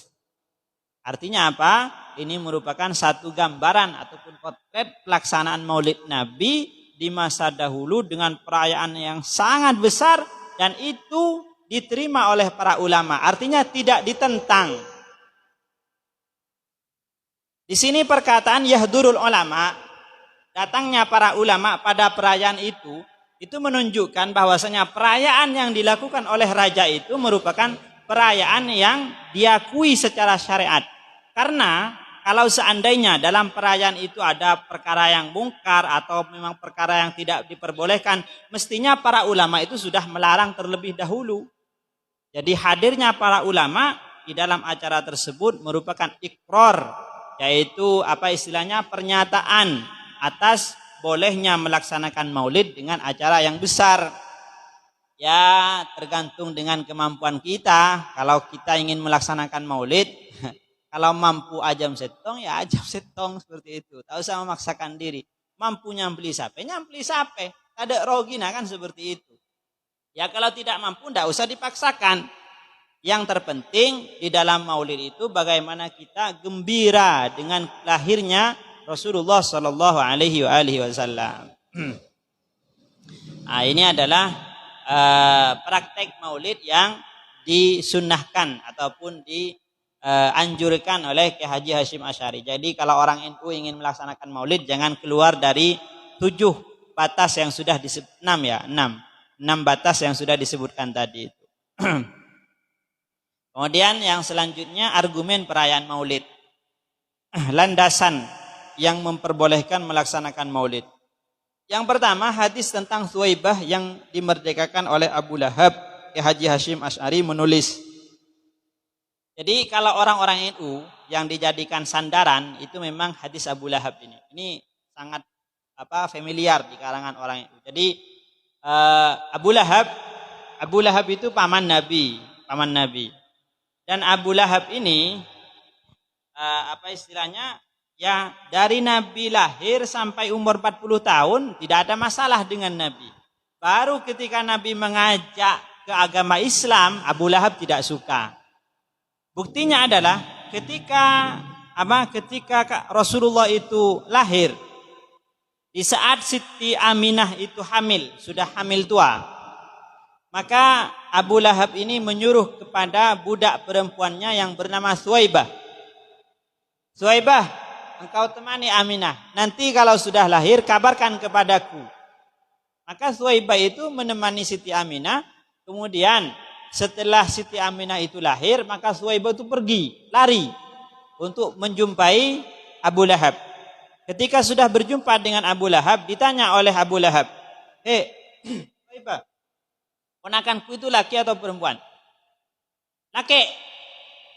Artinya apa? Ini merupakan satu gambaran ataupun potret pelaksanaan maulid Nabi di masa dahulu dengan perayaan yang sangat besar dan itu diterima oleh para ulama. Artinya tidak ditentang. Di sini perkataan yahdurul ulama, datangnya para ulama pada perayaan itu menunjukkan bahwasanya perayaan yang dilakukan oleh raja itu merupakan perayaan yang diakui secara syariat. Karena kalau seandainya dalam perayaan itu ada perkara yang mungkar atau memang perkara yang tidak diperbolehkan, mestinya para ulama itu sudah melarang terlebih dahulu. Jadi hadirnya para ulama di dalam acara tersebut merupakan ikrar, yaitu apa istilahnya pernyataan atas bolehnya melaksanakan maulid dengan acara yang besar. Ya tergantung dengan kemampuan kita. Kalau kita ingin melaksanakan maulid, kalau mampu ajam setong ya ajam setong seperti itu. Tak usah memaksakan diri. Mampu nyambeli sape, ada rogina kan seperti itu. Ya kalau tidak mampu tidak usah dipaksakan. Yang terpenting di dalam maulid itu bagaimana kita gembira dengan lahirnya Rasulullah Shallallahu Alaihi Wasallam. Nah, ini adalah praktek maulid yang disunnahkan ataupun dianjurkan oleh Kiai Haji Hashim Asy'ari. Jadi kalau orang NU ingin melaksanakan maulid jangan keluar dari 7 batas yang sudah disebut 6 batas yang sudah disebutkan tadi itu. Kemudian yang selanjutnya argumen perayaan maulid. Landasan yang memperbolehkan melaksanakan maulid. Yang pertama hadis tentang Thuwaibah yang dimerdekakan oleh Abu Lahab. Haji Hashim Asy'ari menulis. Jadi kalau orang-orang NU yang dijadikan sandaran itu memang hadis Abu Lahab ini. Ini sangat familiar di kalangan orang NU. Jadi Abu Lahab itu paman Nabi. Dan Abu Lahab ini ya dari Nabi lahir sampai umur 40 tahun tidak ada masalah dengan Nabi. Baru ketika Nabi mengajak ke agama Islam, Abu Lahab tidak suka. Buktinya adalah ketika Rasulullah itu lahir, di saat Siti Aminah itu sudah hamil tua. Maka Abu Lahab ini menyuruh kepada budak perempuannya yang bernama Thuwaibah. Thuwaibah, engkau temani Aminah. Nanti kalau sudah lahir kabarkan kepadaku. Maka Thuwaibah itu menemani Siti Aminah. Kemudian setelah Siti Aminah itu lahir, maka Thuwaibah itu lari untuk menjumpai Abu Lahab. Ketika sudah berjumpa dengan Abu Lahab, ditanya oleh Abu Lahab, Thuwaibah, ponakanku itu laki atau perempuan? Laki.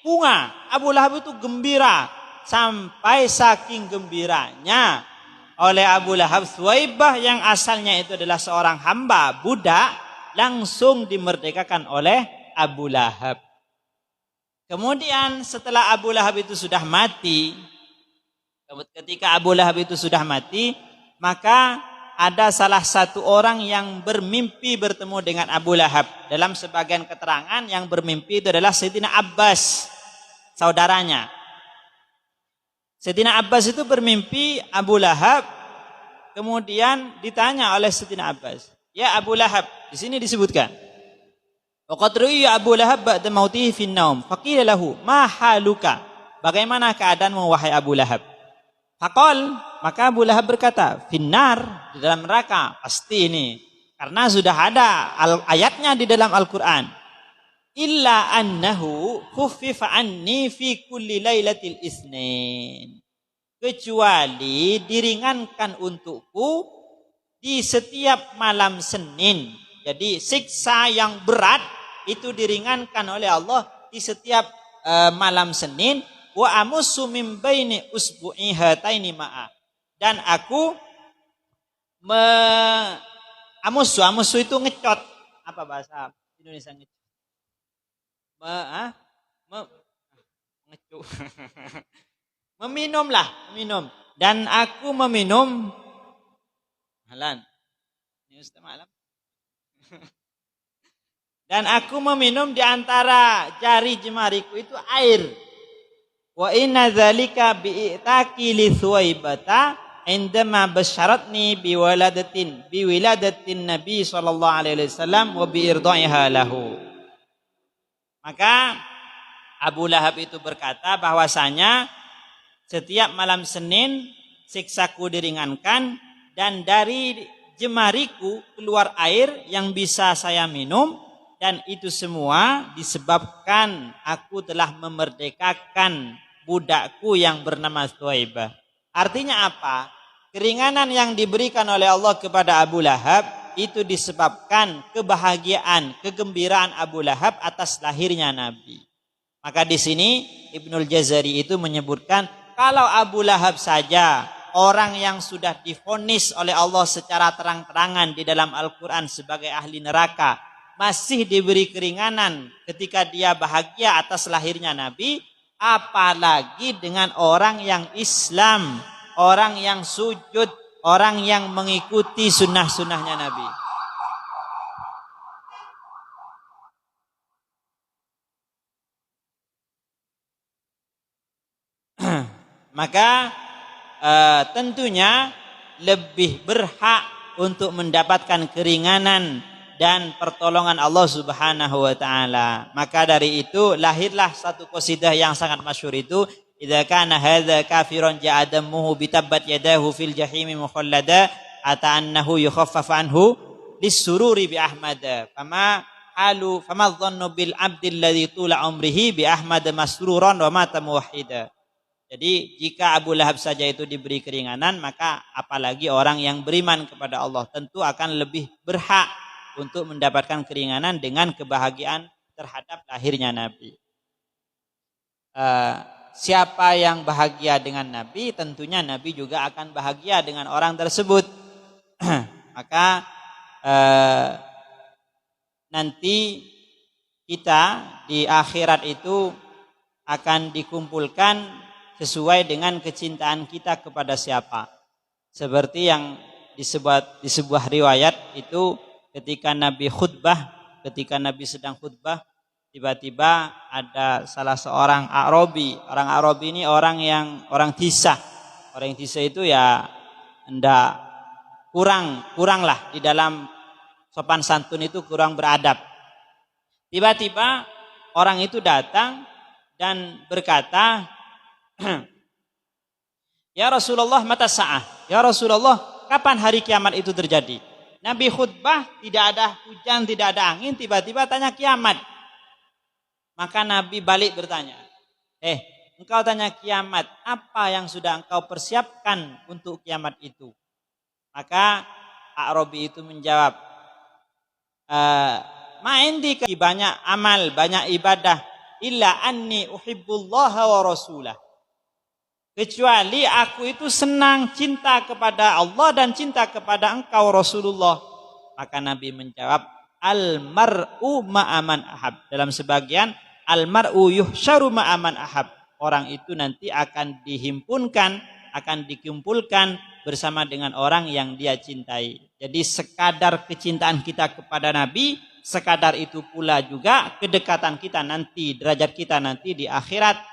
Bunga. Abu Lahab itu gembira. Sampai saking gembiranya oleh Abu Lahab, Thuwaibah yang asalnya itu adalah seorang hamba, budak, langsung dimerdekakan oleh Abu Lahab. Kemudian setelah Abu Lahab itu sudah mati, ketika Abu Lahab itu sudah mati, maka ada salah satu orang yang bermimpi bertemu dengan Abu Lahab. Dalam sebagian keterangan yang bermimpi itu adalah Sayyidina Abbas, saudaranya. Sayyidina Abbas itu bermimpi Abu Lahab, kemudian ditanya oleh Sayyidina Abbas, ya Abu Lahab, di sini disebutkan, waqad ru'ya Abu Lahab ba'da mautihi fin naum, faqila lahu ma haluka, bagaimana keadaanmu wahai Abu Lahab? Faqal, maka Abu Lahab berkata, finnar, di dalam neraka, pasti ini. Karena sudah ada ayatnya di dalam Al-Quran. Illa annahu khuffifa anni fi kulli lailatil isnin. Kecuali diringankan untukku di setiap malam Senin. Jadi siksa yang berat itu diringankan oleh Allah di setiap malam Senin. Wa amussu min baini usbu'i hataini ma'a. Dan aku amussu itu ngecot. Apa bahasa Indonesia ngecot? Ngecu. Meminumlah, minum. Dan aku meminum. Halan. Ini Ustaz malam. Dan aku meminum di antara jari jemariku itu air. Wa inna dzalika bi'taqi li Thuwaibata indama basyaratni biwiladatin Nabi sallallahu alaihi wasallam wa biirdaiha lahu. Maka Abu Lahab itu berkata bahwasanya setiap malam Senin siksaku diringankan dan dari jemariku keluar air yang bisa saya minum, dan itu semua disebabkan aku telah memerdekakan budakku yang bernama Thuwaibah. Artinya apa? Keringanan yang diberikan oleh Allah kepada Abu Lahab itu disebabkan kebahagiaan, kegembiraan Abu Lahab atas lahirnya Nabi. Maka di sini Ibnul Jazari itu menyebutkan kalau Abu Lahab saja, orang yang sudah divonis oleh Allah secara terang-terangan di dalam Al-Quran sebagai ahli neraka, masih diberi keringanan ketika dia bahagia atas lahirnya Nabi, apalagi dengan orang yang Islam, orang yang sujud, orang yang mengikuti sunnah-sunnahnya Nabi. Maka tentunya lebih berhak untuk mendapatkan keringanan dan pertolongan Allah Subhanahu wa taala. Maka dari itu lahirlah satu qasidah yang sangat masyhur itu, idza kana hadza kafiran ja'adamuhu bitabbat yadahu fil jahimi mukhallada ata annahu yukhaffaf anhu lisururi bi ahmada fama dhannu bil abdil ladzi tula umrihi bi ahmad masruran wa mata muwahhida. Jadi jika Abu Lahab saja itu diberi keringanan, maka apalagi orang yang beriman kepada Allah tentu akan lebih berhak untuk mendapatkan keringanan dengan kebahagiaan terhadap lahirnya Nabi. Siapa yang bahagia dengan Nabi, tentunya Nabi juga akan bahagia dengan orang tersebut. Maka nanti kita di akhirat itu akan dikumpulkan sesuai dengan kecintaan kita kepada siapa. Seperti yang di sebuah riwayat itu ketika Nabi sedang khutbah, tiba-tiba ada salah seorang Arabi. Orang Arabi ini orang Tisah. Orang Tisah itu ya enggak kurang lah di dalam sopan santun itu kurang beradab. Tiba-tiba orang itu datang dan berkata, ya Rasulullah, mata sa'ah. Ya Rasulullah, kapan hari kiamat itu terjadi? Nabi khutbah, tidak ada hujan, tidak ada angin, tiba-tiba tanya kiamat. Maka Nabi balik bertanya, engkau tanya kiamat, apa yang sudah engkau persiapkan untuk kiamat itu? Maka Arabi itu menjawab, ma'indi banyak amal, banyak ibadah, illa anni uhibbullaha wa rasulah. Kecuali aku itu senang, cinta kepada Allah dan cinta kepada engkau Rasulullah. Maka Nabi menjawab, al-mar'u ma'aman ahab. Dalam sebagian, al-mar'u yuhsyaru ma'aman ahab. Orang itu nanti akan dikumpulkan bersama dengan orang yang dia cintai. Jadi sekadar kecintaan kita kepada Nabi, sekadar itu pula juga kedekatan kita nanti, derajat kita nanti di akhirat.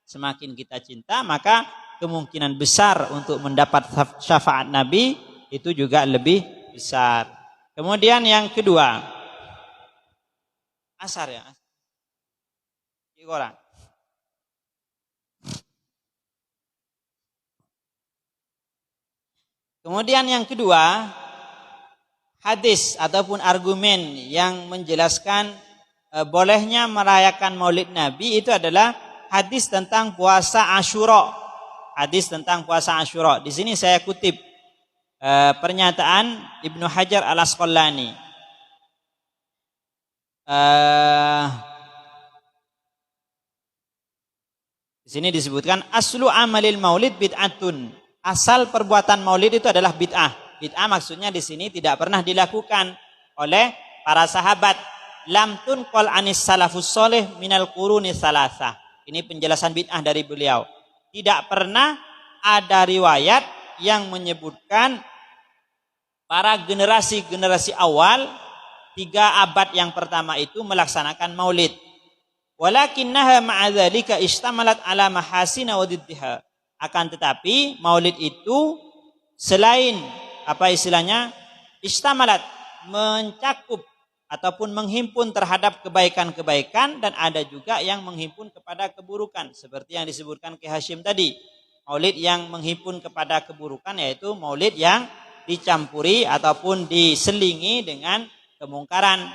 Semakin kita cinta, maka kemungkinan besar untuk mendapat syafaat Nabi itu juga lebih besar. Kemudian yang kedua, asar ya. Kemudian yang kedua, hadis ataupun argumen yang menjelaskan bolehnya merayakan Maulid Nabi itu adalah hadis tentang puasa Asyura. Hadis tentang puasa Asyura. Di sini saya kutip pernyataan Ibnu Hajar Al-Asqalani. Di sini disebutkan aslu amalil maulid bid'atun. Asal perbuatan maulid itu adalah bid'ah. Bid'ah maksudnya di sini tidak pernah dilakukan oleh para sahabat. Lam tunqal anis salafus soleh minal quruni salasah. Ini penjelasan bid'ah dari beliau. Tidak pernah ada riwayat yang menyebutkan para generasi-generasi awal 3 abad yang pertama itu melaksanakan maulid. Walakinnaha ma'adzalika istamalat ala mahasina wa diddiha. Akan tetapi maulid itu selain istamalat, mencakup ataupun menghimpun terhadap kebaikan-kebaikan, dan ada juga yang menghimpun kepada keburukan seperti yang disebutkan Ki Hasyim tadi. Maulid yang menghimpun kepada keburukan yaitu maulid yang dicampuri ataupun diselingi dengan kemungkaran.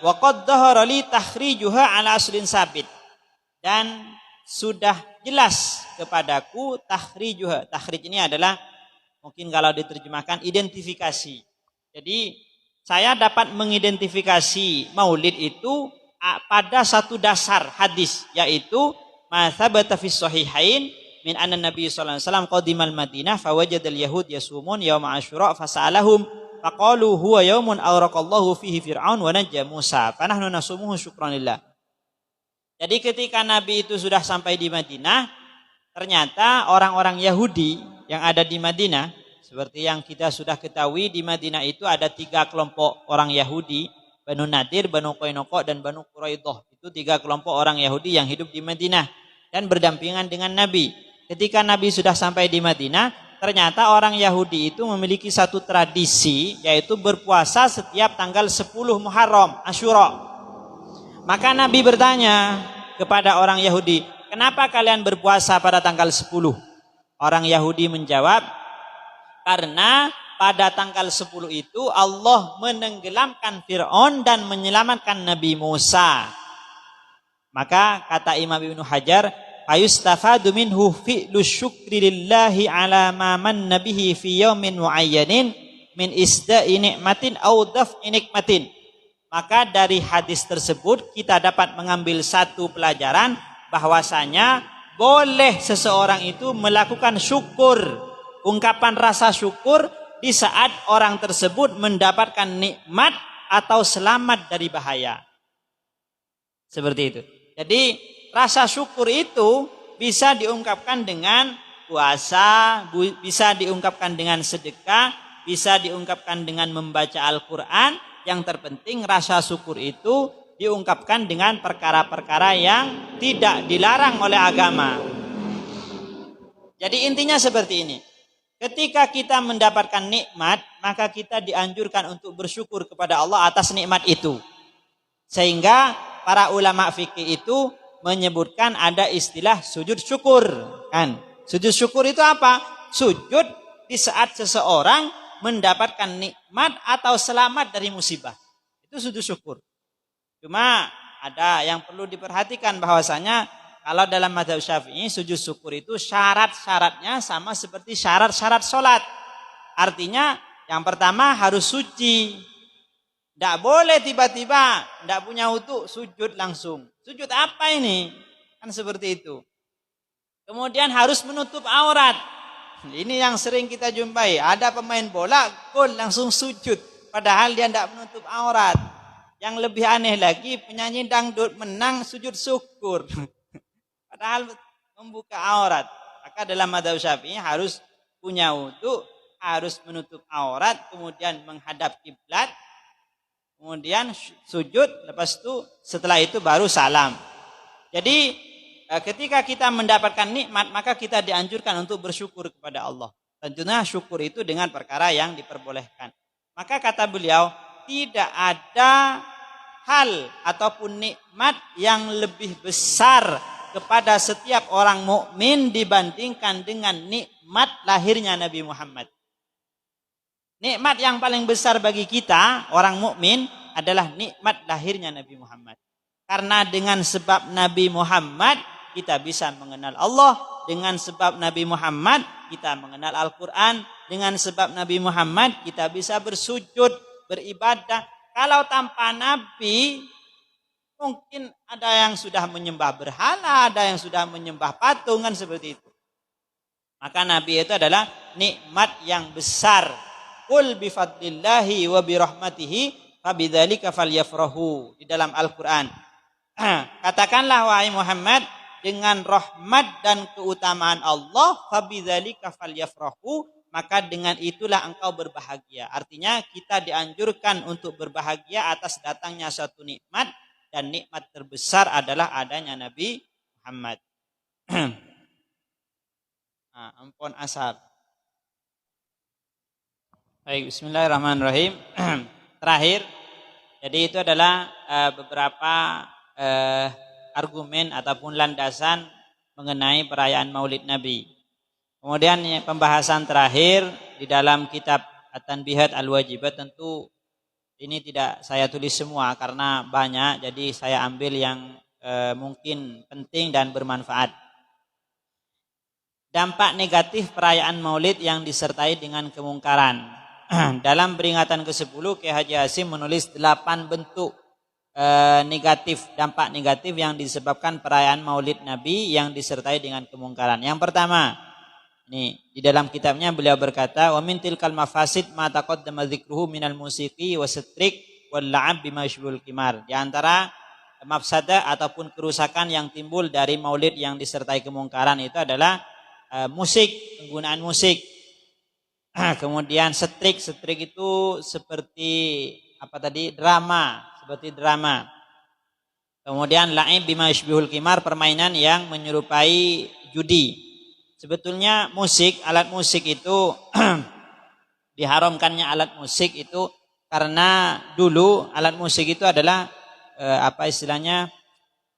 Wa qad dhahara li takhrijuha ala aslin sabit, dan sudah jelas kepadaku takhrijuha. Takhrij ini adalah mungkin kalau diterjemahkan identifikasi. Jadi saya dapat mengidentifikasi maulid itu pada satu dasar hadis, yaitu ma thabata fis sahihain min anna nabiy sallallahu alaihi wasallam qadimal madinah fawajadal yahud yasumun yauma asyura fasalahum faqalu huwa yaumun awraqallahu fihi fir'aun wa najja Musa fanahnu nasumuhu syukranillah. Jadi ketika Nabi itu sudah sampai di Madinah, ternyata orang-orang Yahudi yang ada di Madinah, seperti yang kita sudah ketahui, di Madinah itu ada 3 kelompok orang Yahudi, Banu Nadir, Banu Qainuqa, dan Banu Quraidah. Itu 3 kelompok orang Yahudi yang hidup di Madinah dan berdampingan dengan Nabi. Ketika Nabi sudah sampai di Madinah, ternyata orang Yahudi itu memiliki satu tradisi, yaitu berpuasa setiap tanggal 10 Muharram, Asyura. Maka Nabi bertanya kepada orang Yahudi, kenapa kalian berpuasa pada tanggal 10? Orang Yahudi menjawab, karena pada tanggal 10 itu Allah menenggelamkan Fir'aun dan menyelamatkan Nabi Musa. Maka kata Imam Ibnu Hajar, ayustafadu minhu fi'lu syukri lillahi ala ma manna bihi fi yaumin muayyanin min isda'i ni'matin aw daf'i nikmatin. Maka dari hadis tersebut kita dapat mengambil satu pelajaran, bahwasanya boleh seseorang itu melakukan syukur, ungkapan rasa syukur di saat orang tersebut mendapatkan nikmat atau selamat dari bahaya. Seperti itu. Jadi rasa syukur itu bisa diungkapkan dengan puasa, bisa diungkapkan dengan sedekah, bisa diungkapkan dengan membaca Al-Quran. Yang terpenting rasa syukur itu diungkapkan dengan perkara-perkara yang tidak dilarang oleh agama. Jadi intinya seperti ini. Ketika kita mendapatkan nikmat, maka kita dianjurkan untuk bersyukur kepada Allah atas nikmat itu. Sehingga para ulama fikih itu menyebutkan ada istilah sujud syukur, kan? Sujud syukur itu apa? Sujud di saat seseorang mendapatkan nikmat atau selamat dari musibah. Itu sujud syukur. Cuma ada yang perlu diperhatikan, bahwasanya kalau dalam mazhab Syafi'i sujud syukur itu syarat-syaratnya sama seperti syarat-syarat sholat. Artinya yang pertama harus suci. Tidak boleh tiba-tiba tidak punya wudu sujud langsung. Sujud apa ini? Kan seperti itu. Kemudian harus menutup aurat. Ini yang sering kita jumpai. Ada pemain bola, gol langsung sujud. Padahal dia tidak menutup aurat. Yang lebih aneh lagi, penyanyi dangdut menang sujud syukur. Padahal membuka aurat. Maka dalam mazhab Syafi'i harus punya wudu, harus menutup aurat, kemudian menghadap kiblat, kemudian sujud, lepas itu setelah itu baru salam. Jadi ketika kita mendapatkan nikmat, maka kita dianjurkan untuk bersyukur kepada Allah. Tentunya syukur itu dengan perkara yang diperbolehkan. Maka kata beliau, tidak ada hal ataupun nikmat yang lebih besar kepada setiap orang mukmin dibandingkan dengan nikmat lahirnya Nabi Muhammad. Nikmat yang paling besar bagi kita orang mukmin adalah nikmat lahirnya Nabi Muhammad. Karena dengan sebab Nabi Muhammad kita bisa mengenal Allah, dengan sebab Nabi Muhammad kita mengenal Al-Quran, dengan sebab Nabi Muhammad kita bisa bersujud, beribadah. Kalau tanpa Nabi, mungkin ada yang sudah menyembah berhala, ada yang sudah menyembah patungan seperti itu. Maka Nabi itu adalah nikmat yang besar. Qul bifadlillahi wa birahmatihi fabidzalika falyafrahu, di dalam Al-Quran. Katakanlah wahai Muhammad, dengan rahmat dan keutamaan Allah, fabidzalika falyafrahu, maka dengan itulah engkau berbahagia. Artinya kita dianjurkan untuk berbahagia atas datangnya suatu nikmat, dan nikmat terbesar adalah adanya Nabi Muhammad. Ampun asar. Baik, bismillahirrahmanirrahim. Terakhir, jadi itu adalah beberapa argumen ataupun landasan mengenai perayaan Maulid Nabi. Kemudian pembahasan terakhir di dalam kitab At-Tanbihat Al-Wajibat, tentu ini tidak saya tulis semua karena banyak, jadi saya ambil yang mungkin penting dan bermanfaat. Dampak negatif perayaan Maulid yang disertai dengan kemungkaran. Dalam peringatan ke-10, Kiai Haji Hasyim menulis 8 bentuk negatif, dampak negatif yang disebabkan perayaan Maulid Nabi yang disertai dengan kemungkaran. Yang pertama, ini di dalam kitabnya beliau berkata, wa min tilkal mafasid ma taqaddama dzikruhu minal musiqi wasitrik wal la'ab bima yashbul qimar. Di antara mafsadah ataupun kerusakan yang timbul dari Maulid yang disertai kemungkaran itu adalah musik, penggunaan musik. Kemudian setrik itu seperti apa tadi, seperti drama. Kemudian la'ib bima yashbihul qimar, permainan yang menyerupai judi. Sebetulnya musik, alat musik itu diharamkannya alat musik itu karena dulu alat musik itu adalah apa istilahnya,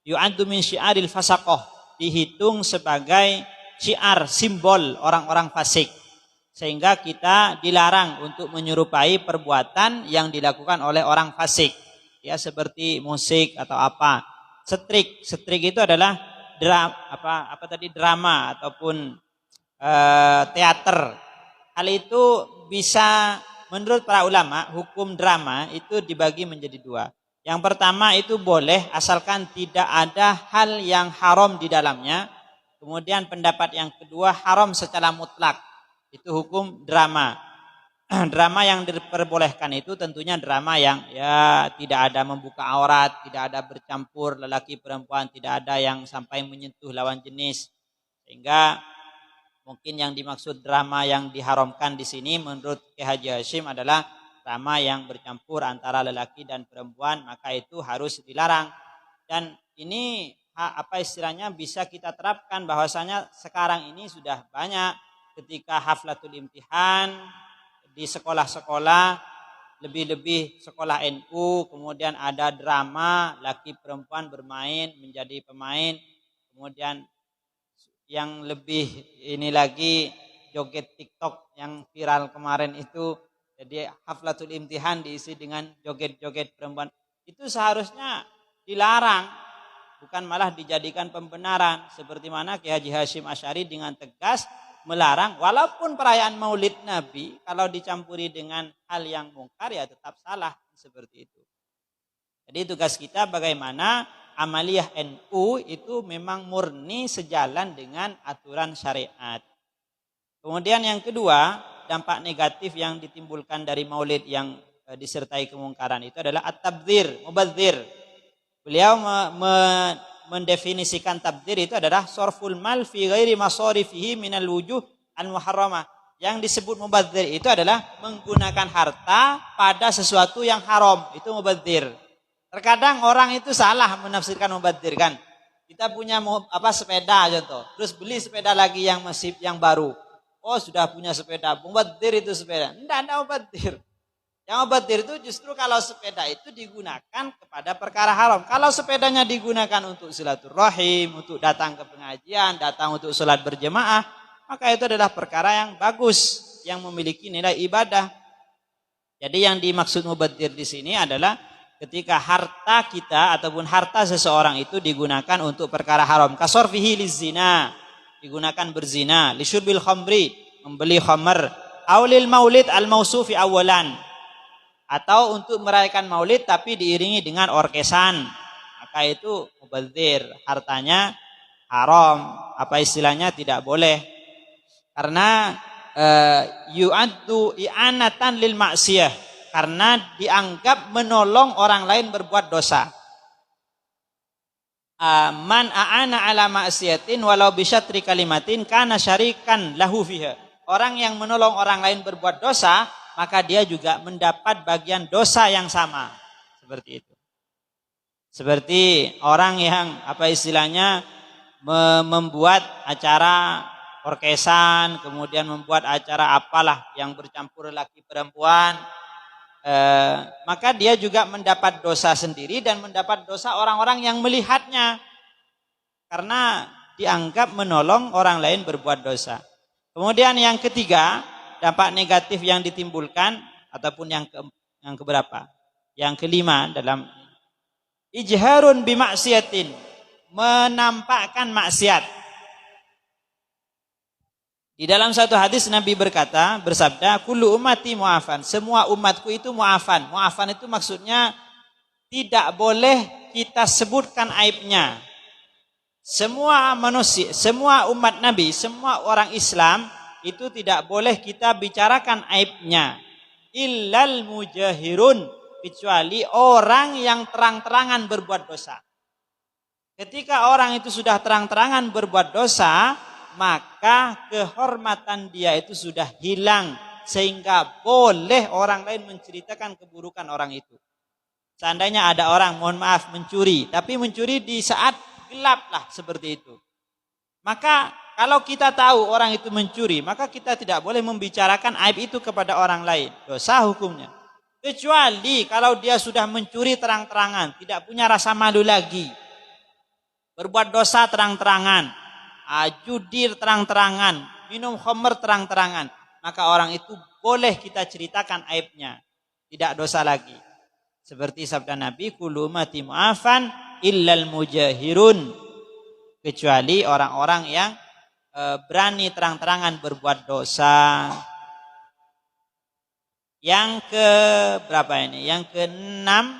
yu'addu min syiaril fasaqah, dihitung sebagai syiar, simbol orang-orang fasik. Sehingga kita dilarang untuk menyerupai perbuatan yang dilakukan oleh orang fasik. Ya, seperti musik atau apa. Setrik itu adalah drama ataupun teater. Hal itu bisa, menurut para ulama, hukum drama itu dibagi menjadi 2. Yang pertama itu boleh asalkan tidak ada hal yang haram di dalamnya. Kemudian pendapat yang kedua, haram secara mutlak. Itu hukum drama. Drama yang diperbolehkan itu tentunya drama yang ya tidak ada membuka aurat, tidak ada bercampur lelaki perempuan, tidak ada yang sampai menyentuh lawan jenis. Sehingga mungkin yang dimaksud drama yang diharamkan di sini menurut Kiai Haji Hasyim adalah drama yang bercampur antara lelaki dan perempuan, maka itu harus dilarang. Dan ini apa istilahnya bisa kita terapkan, bahwasanya sekarang ini sudah banyak ketika haflatul imtihan di sekolah-sekolah, lebih-lebih sekolah NU, kemudian ada drama laki perempuan bermain menjadi pemain, kemudian yang lebih ini lagi joget TikTok yang viral kemarin itu, jadi haflatul imtihan diisi dengan joget-joget perempuan. Itu seharusnya dilarang, bukan malah dijadikan pembenaran, seperti mana Kiai Haji Hasyim Asy'ari dengan tegas melarang. Walaupun perayaan Maulid Nabi kalau dicampuri dengan hal yang mungkar ya tetap salah, seperti itu. Jadi tugas kita bagaimana amaliyah NU itu memang murni sejalan dengan aturan syariat. Kemudian yang kedua, dampak negatif yang ditimbulkan dari Maulid yang disertai kemungkaran itu adalah at-tabdzir, mubadzir. Beliau mendefinisikan tabdzir itu adalah sorful mal fi ghairi masarifihi minal wujuh al-muharramah. Yang disebut mubadzir itu adalah menggunakan harta pada sesuatu yang haram, itu mubadzir. Terkadang orang itu salah menafsirkan mubadzir kan. Kita punya sepeda contoh, terus beli sepeda lagi yang masih yang baru. Oh, sudah punya sepeda, mubadzir itu sepeda. Enggak ada mubadzir. Yang mubadzir itu justru kalau sepeda itu digunakan kepada perkara haram. Kalau sepedanya digunakan untuk silaturahim, untuk datang ke pengajian, datang untuk sholat berjemaah, maka itu adalah perkara yang bagus, yang memiliki nilai ibadah. Jadi yang dimaksud mubadzir di sini adalah ketika harta kita ataupun harta seseorang itu digunakan untuk perkara haram. Kasorfihi lizina, digunakan berzina, lisyurbil khamri, membeli khamr, aulil maulid al-mausufi awalan, atau untuk merayakan maulid tapi diiringi dengan orkesan, maka itu mubadzir, hartanya haram, apa istilahnya tidak boleh, karena yu'addu i'anatan lil maksiyah, karena dianggap menolong orang lain berbuat dosa. Man a'ana ala ma'siyatin walau bisyatri kalimatin kana syarikan lahu fiha. Orang yang menolong orang lain berbuat dosa, maka dia juga mendapat bagian dosa yang sama. Seperti itu. Seperti orang yang apa istilahnya membuat acara orkesan, kemudian membuat acara apalah yang bercampur laki perempuan, maka dia juga mendapat dosa sendiri dan mendapat dosa orang-orang yang melihatnya karena dianggap menolong orang lain berbuat dosa. Kemudian yang ketiga, dampak negatif yang ditimbulkan ataupun yang keberapa? Yang kelima dalam ijharun bimaksiatin, menampakkan maksiat. Di dalam satu hadis Nabi bersabda, kullu ummati mu'afan, semua umatku itu mu'afan. Mu'afan itu maksudnya tidak boleh kita sebutkan aibnya. Semua manusia, semua umat Nabi, semua orang Islam itu tidak boleh kita bicarakan aibnya. Illal mujahirun, kecuali orang yang terang-terangan berbuat dosa. Ketika orang itu sudah terang-terangan berbuat dosa, maka kehormatan dia itu sudah hilang sehingga boleh orang lain menceritakan keburukan orang itu. Seandainya ada orang, mohon maaf, mencuri, tapi mencuri di saat gelap lah seperti itu. Maka kalau kita tahu orang itu mencuri, maka kita tidak boleh membicarakan aib itu kepada orang lain. Dosa hukumnya. Kecuali kalau dia sudah mencuri terang-terangan, tidak punya rasa malu lagi. Berbuat dosa terang-terangan, judir terang-terangan, minum khamr terang-terangan, maka orang itu boleh kita ceritakan aibnya, tidak dosa lagi. Seperti sabda Nabi, kullu ummati mu'afan illal mujahirun, kecuali orang-orang yang berani terang-terangan berbuat dosa. Yang ke berapa ini? Yang keenam,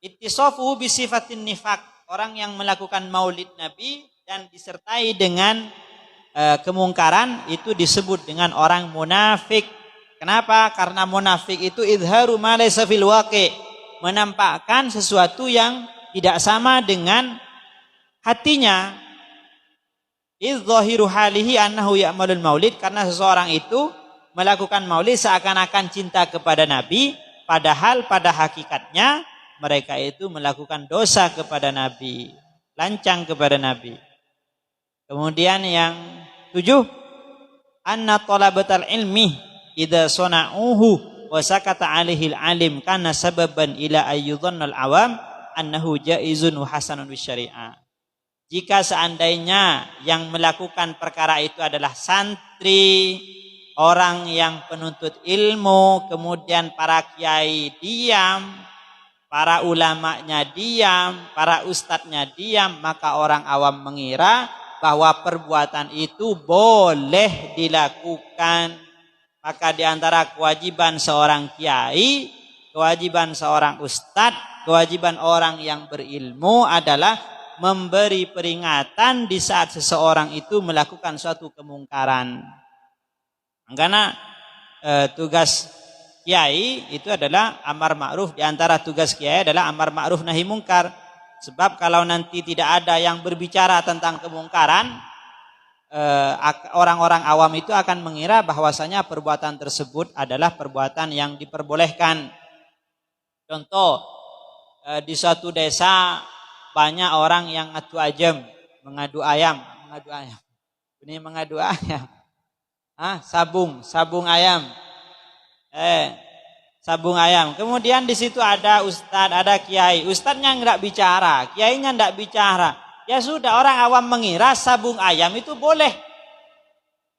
ittisafu bi sifatin nifaq, orang yang melakukan maulid Nabi dan disertai dengan kemungkaran itu disebut dengan orang munafik. Kenapa? Karena munafik itu idharu ma laysa fil waqi', menampakkan sesuatu yang tidak sama dengan hatinya. Idzahiru halihi annahu ya'malul maulid, karena seseorang itu melakukan maulid seakan-akan cinta kepada Nabi, padahal pada hakikatnya mereka itu melakukan dosa kepada Nabi, lancang kepada Nabi. Kemudian yang 7, anna talabatal ilmi idza sana'uhu wa sakata 'alaihi al-alim kana sababan ila ayyudhannal awam annahu jaizun wa hasanun bisyari'ah. Jika seandainya yang melakukan perkara itu adalah santri, orang yang penuntut ilmu, kemudian para kiai diam, para ulamanya diam, para ustadznya diam, maka orang awam mengira bahwa perbuatan itu boleh dilakukan. Maka di antara kewajiban seorang kiai, kewajiban seorang ustadz, kewajiban orang yang berilmu adalah memberi peringatan di saat seseorang itu melakukan suatu kemungkaran. Karena tugas kiai itu adalah amar ma'ruf, di antara tugas kiai adalah amar ma'ruf nahi mungkar. Sebab kalau nanti tidak ada yang berbicara tentang kemungkaran, orang-orang awam itu akan mengira bahwasanya perbuatan tersebut adalah perbuatan yang diperbolehkan. Contoh, di suatu desa banyak orang yang mengadu ayam. Ini mengadu ayam. Sabung ayam. Sabung ayam. Kemudian di situ ada ustadz, ada kiai. Ustadznya enggak bicara, kiainya enggak bicara. Ya sudah, orang awam mengira sabung ayam itu boleh.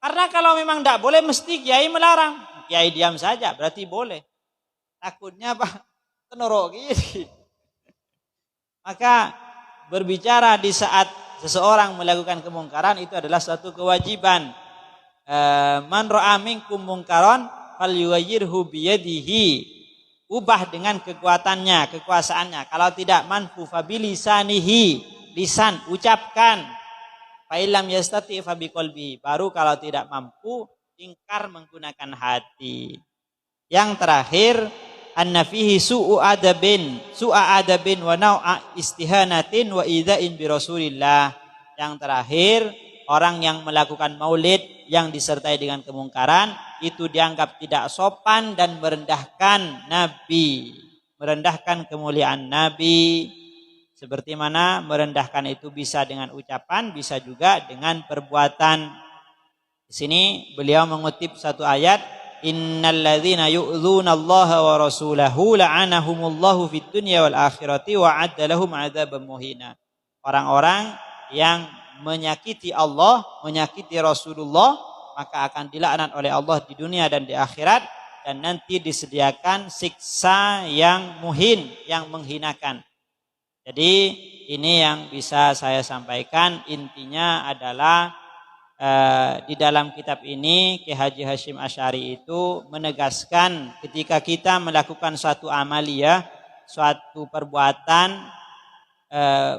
Karena kalau memang enggak boleh mesti kiai melarang. Kiai diam saja berarti boleh. Takutnya apa? Tenorok gitu. Maka berbicara di saat seseorang melakukan kemungkaran itu adalah suatu kewajiban. Man ra'a minkum mungkaran falyughayyirhu biyadihi, ubah dengan kekuatannya, kekuasaannya. Kalau tidak, manfu fabilisanihi, lisan, ucapkan. Fa illam yastati fa biqalbi, baru kalau tidak mampu ingkar menggunakan hati. Yang terakhir, anna fihi su'a adabin wa nau'a istihanatin wa idza'in bi Rasulillah. Yang terakhir, orang yang melakukan maulid yang disertai dengan kemungkaran itu dianggap tidak sopan dan merendahkan Nabi, merendahkan kemuliaan Nabi. Seperti mana merendahkan itu bisa dengan ucapan, bisa juga dengan perbuatan. Di sini beliau mengutip satu ayat, innal ladzina yu'dzuna Allah wa rasulahu la'anahumullahu fid dunya wal akhirati wa 'adda lahum 'adzaban muhina. Orang-orang yang menyakiti Allah, menyakiti Rasulullah, maka akan dilaknat oleh Allah di dunia dan di akhirat, dan nanti disediakan siksa yang muhin, yang menghinakan. Jadi ini yang bisa saya sampaikan. Intinya adalah di dalam kitab ini Ki Haji Hashim Asy'ari itu menegaskan ketika kita melakukan suatu amaliyah, suatu perbuatan,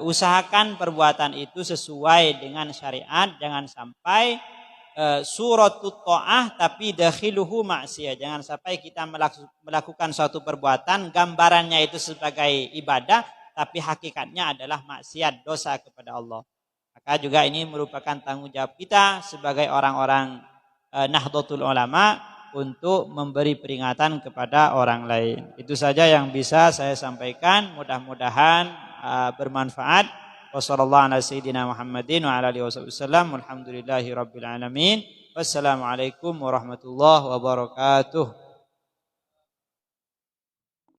usahakan perbuatan itu sesuai dengan syariat. Jangan sampai suratut ta'ah tapi dakhiluhu ma'siyah. Jangan sampai kita melakukan suatu perbuatan gambarannya itu sebagai ibadah tapi hakikatnya adalah maksiat, dosa kepada Allah. Maka juga ini merupakan tanggung jawab kita sebagai orang-orang Nahdlatul Ulama untuk memberi peringatan kepada orang lain. Itu saja yang bisa saya sampaikan. Mudah-mudahan bermanfaat. Wassallallahu ala sayyidina Muhammadin wa ala alihi wasallam. Alhamdulillahi rabbil alamin. Wassalamualaikum warahmatullahi wabarakatuh.